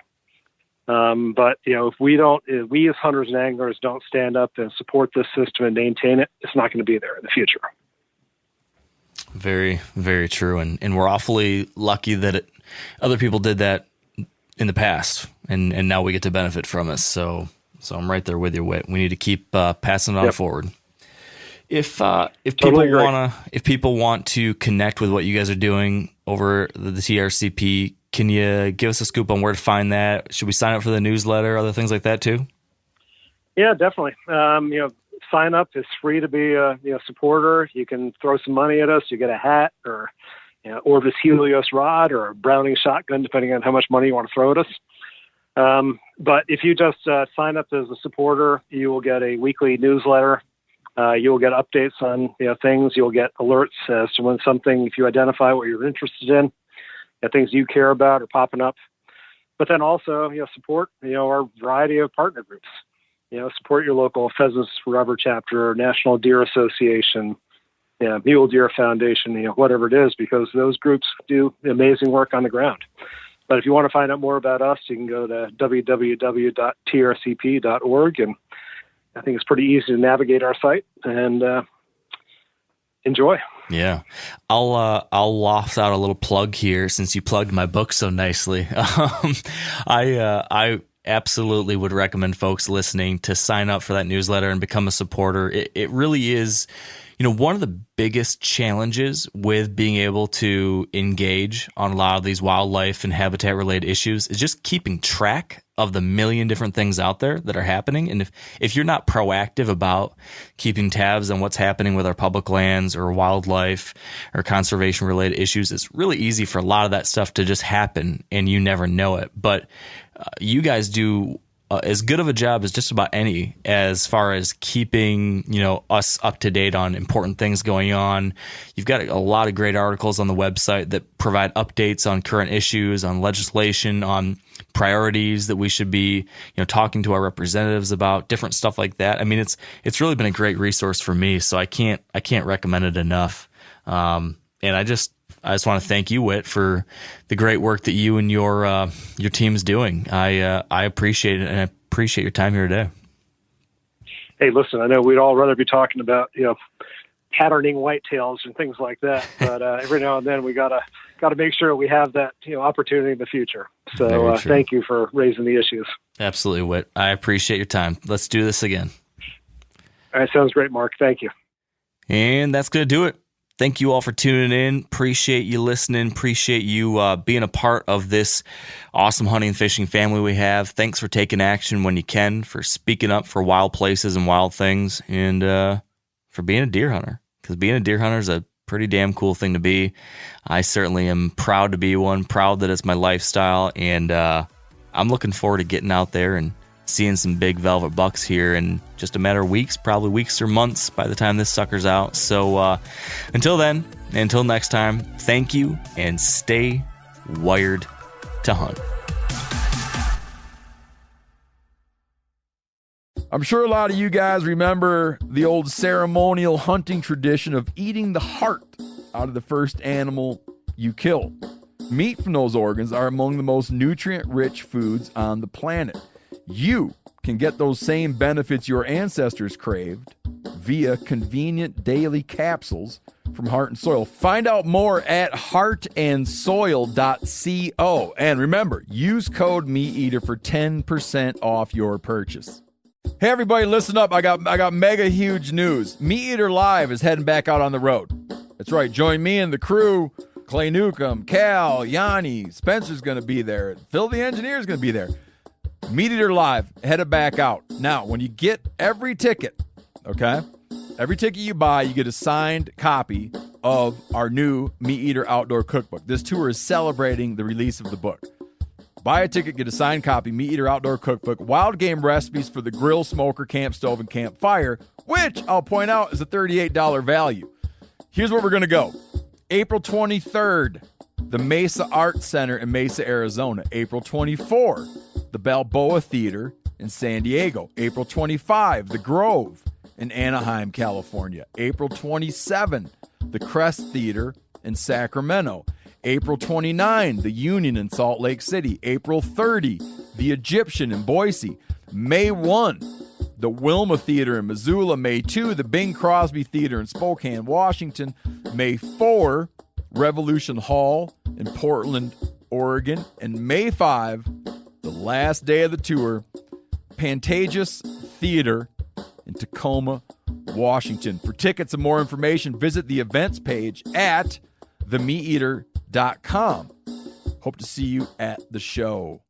But, if we as hunters and anglers don't stand up and support this system and maintain it, it's not going to be there in the future.
Very, very true. And we're awfully lucky that other people did that in the past, and now we get to benefit from it. So I'm right there with you, Whit. We need to keep passing it on forward. If people want to connect with what you guys are doing over the TRCP, can you give us a scoop on where to find that? Should we sign up for the newsletter, other things like that too?
Yeah, definitely. Sign up. It's free to be a supporter. You can throw some money at us. You get a hat or Orvis Helios rod or a Browning shotgun, depending on how much money you want to throw at us. But if you just sign up as a supporter, you will get a weekly newsletter. You'll get updates on things. You'll get alerts as to when something, if you identify what you're interested in, things you care about are popping up. But then also, support our variety of partner groups. Support your local Pheasants Forever chapter, National Deer Association, Mule Deer Foundation, whatever it is, because those groups do amazing work on the ground. But if you want to find out more about us, you can go to www.trcp.org, and I think it's pretty easy to navigate our site and enjoy.
Yeah. I'll loft out a little plug here since you plugged my book so nicely. I absolutely would recommend folks listening to sign up for that newsletter and become a supporter. It really is, one of the biggest challenges with being able to engage on a lot of these wildlife and habitat related issues is just keeping track of the million different things out there that are happening. And if you're not proactive about keeping tabs on what's happening with our public lands or wildlife or conservation related issues, it's really easy for a lot of that stuff to just happen and you never know it. But you guys do as good of a job as just about any as far as keeping us up to date on important things going on. You've got a lot of great articles on the website that provide updates on current issues, on legislation, on priorities that we should be talking to our representatives about, different stuff like that. I mean, it's really been a great resource for me, so I can't recommend it enough. And I just want to thank you, Whit, for the great work that you and your team's doing. I appreciate it, and I appreciate your time here today.
Hey, listen, I know we'd all rather be talking about patterning whitetails and things like that, but every now and then we gotta make sure we have that opportunity in the future. So thank you for raising the issues.
Absolutely, Whit. I appreciate your time. Let's do this again.
All right, sounds great, Mark. Thank you.
And that's gonna do it. Thank you all for tuning in. Appreciate you listening. Appreciate you being a part of this awesome hunting and fishing family we have. Thanks for taking action when you can, for speaking up for wild places and wild things, and for being a deer hunter. Because being a deer hunter is a pretty damn cool thing to be. I certainly am proud to be one, proud that it's my lifestyle, and I'm looking forward to getting out there and seeing some big velvet bucks here in just a matter of weeks, probably weeks or months by the time this sucker's out. So until then, until next time, thank you and stay wired to hunt.
I'm sure a lot of you guys remember the old ceremonial hunting tradition of eating the heart out of the first animal you kill. Meat from those organs are among the most nutrient-rich foods on the planet. You can get those same benefits your ancestors craved via convenient daily capsules from Heart and Soil. Find out more at heartandsoil.co. And remember, use code MeatEater for 10% off your purchase. Hey everybody, listen up. I got mega huge news. MeatEater Live is heading back out on the road. That's right. Join me and the crew. Clay Newcomb, Cal, Yanni, Spencer's going to be there. Phil the engineer's going to be there. MeatEater Live, headed back out. Now, when you get every ticket, okay, every ticket you buy, you get a signed copy of our new MeatEater Outdoor Cookbook. This tour is celebrating the release of the book. Buy a ticket, get a signed copy, MeatEater Outdoor Cookbook, wild game recipes for the grill, smoker, camp stove, and campfire, which I'll point out is a $38 value. Here's where we're going to go. April 23rd, the Mesa Arts Center in Mesa, Arizona. April 24th, the Balboa Theater in San Diego. April 25, the Grove in Anaheim, California. April 27, the Crest Theater in Sacramento. April 29, the Union in Salt Lake City. April 30, the Egyptian in Boise. May 1, the Wilma Theater in Missoula. May 2, the Bing Crosby Theater in Spokane, Washington. May 4, Revolution Hall in Portland, Oregon. And May 5, last day of the tour, Pantages Theater in Tacoma, Washington. For tickets and more information, visit the events page at themeateater.com. Hope to see you at the show.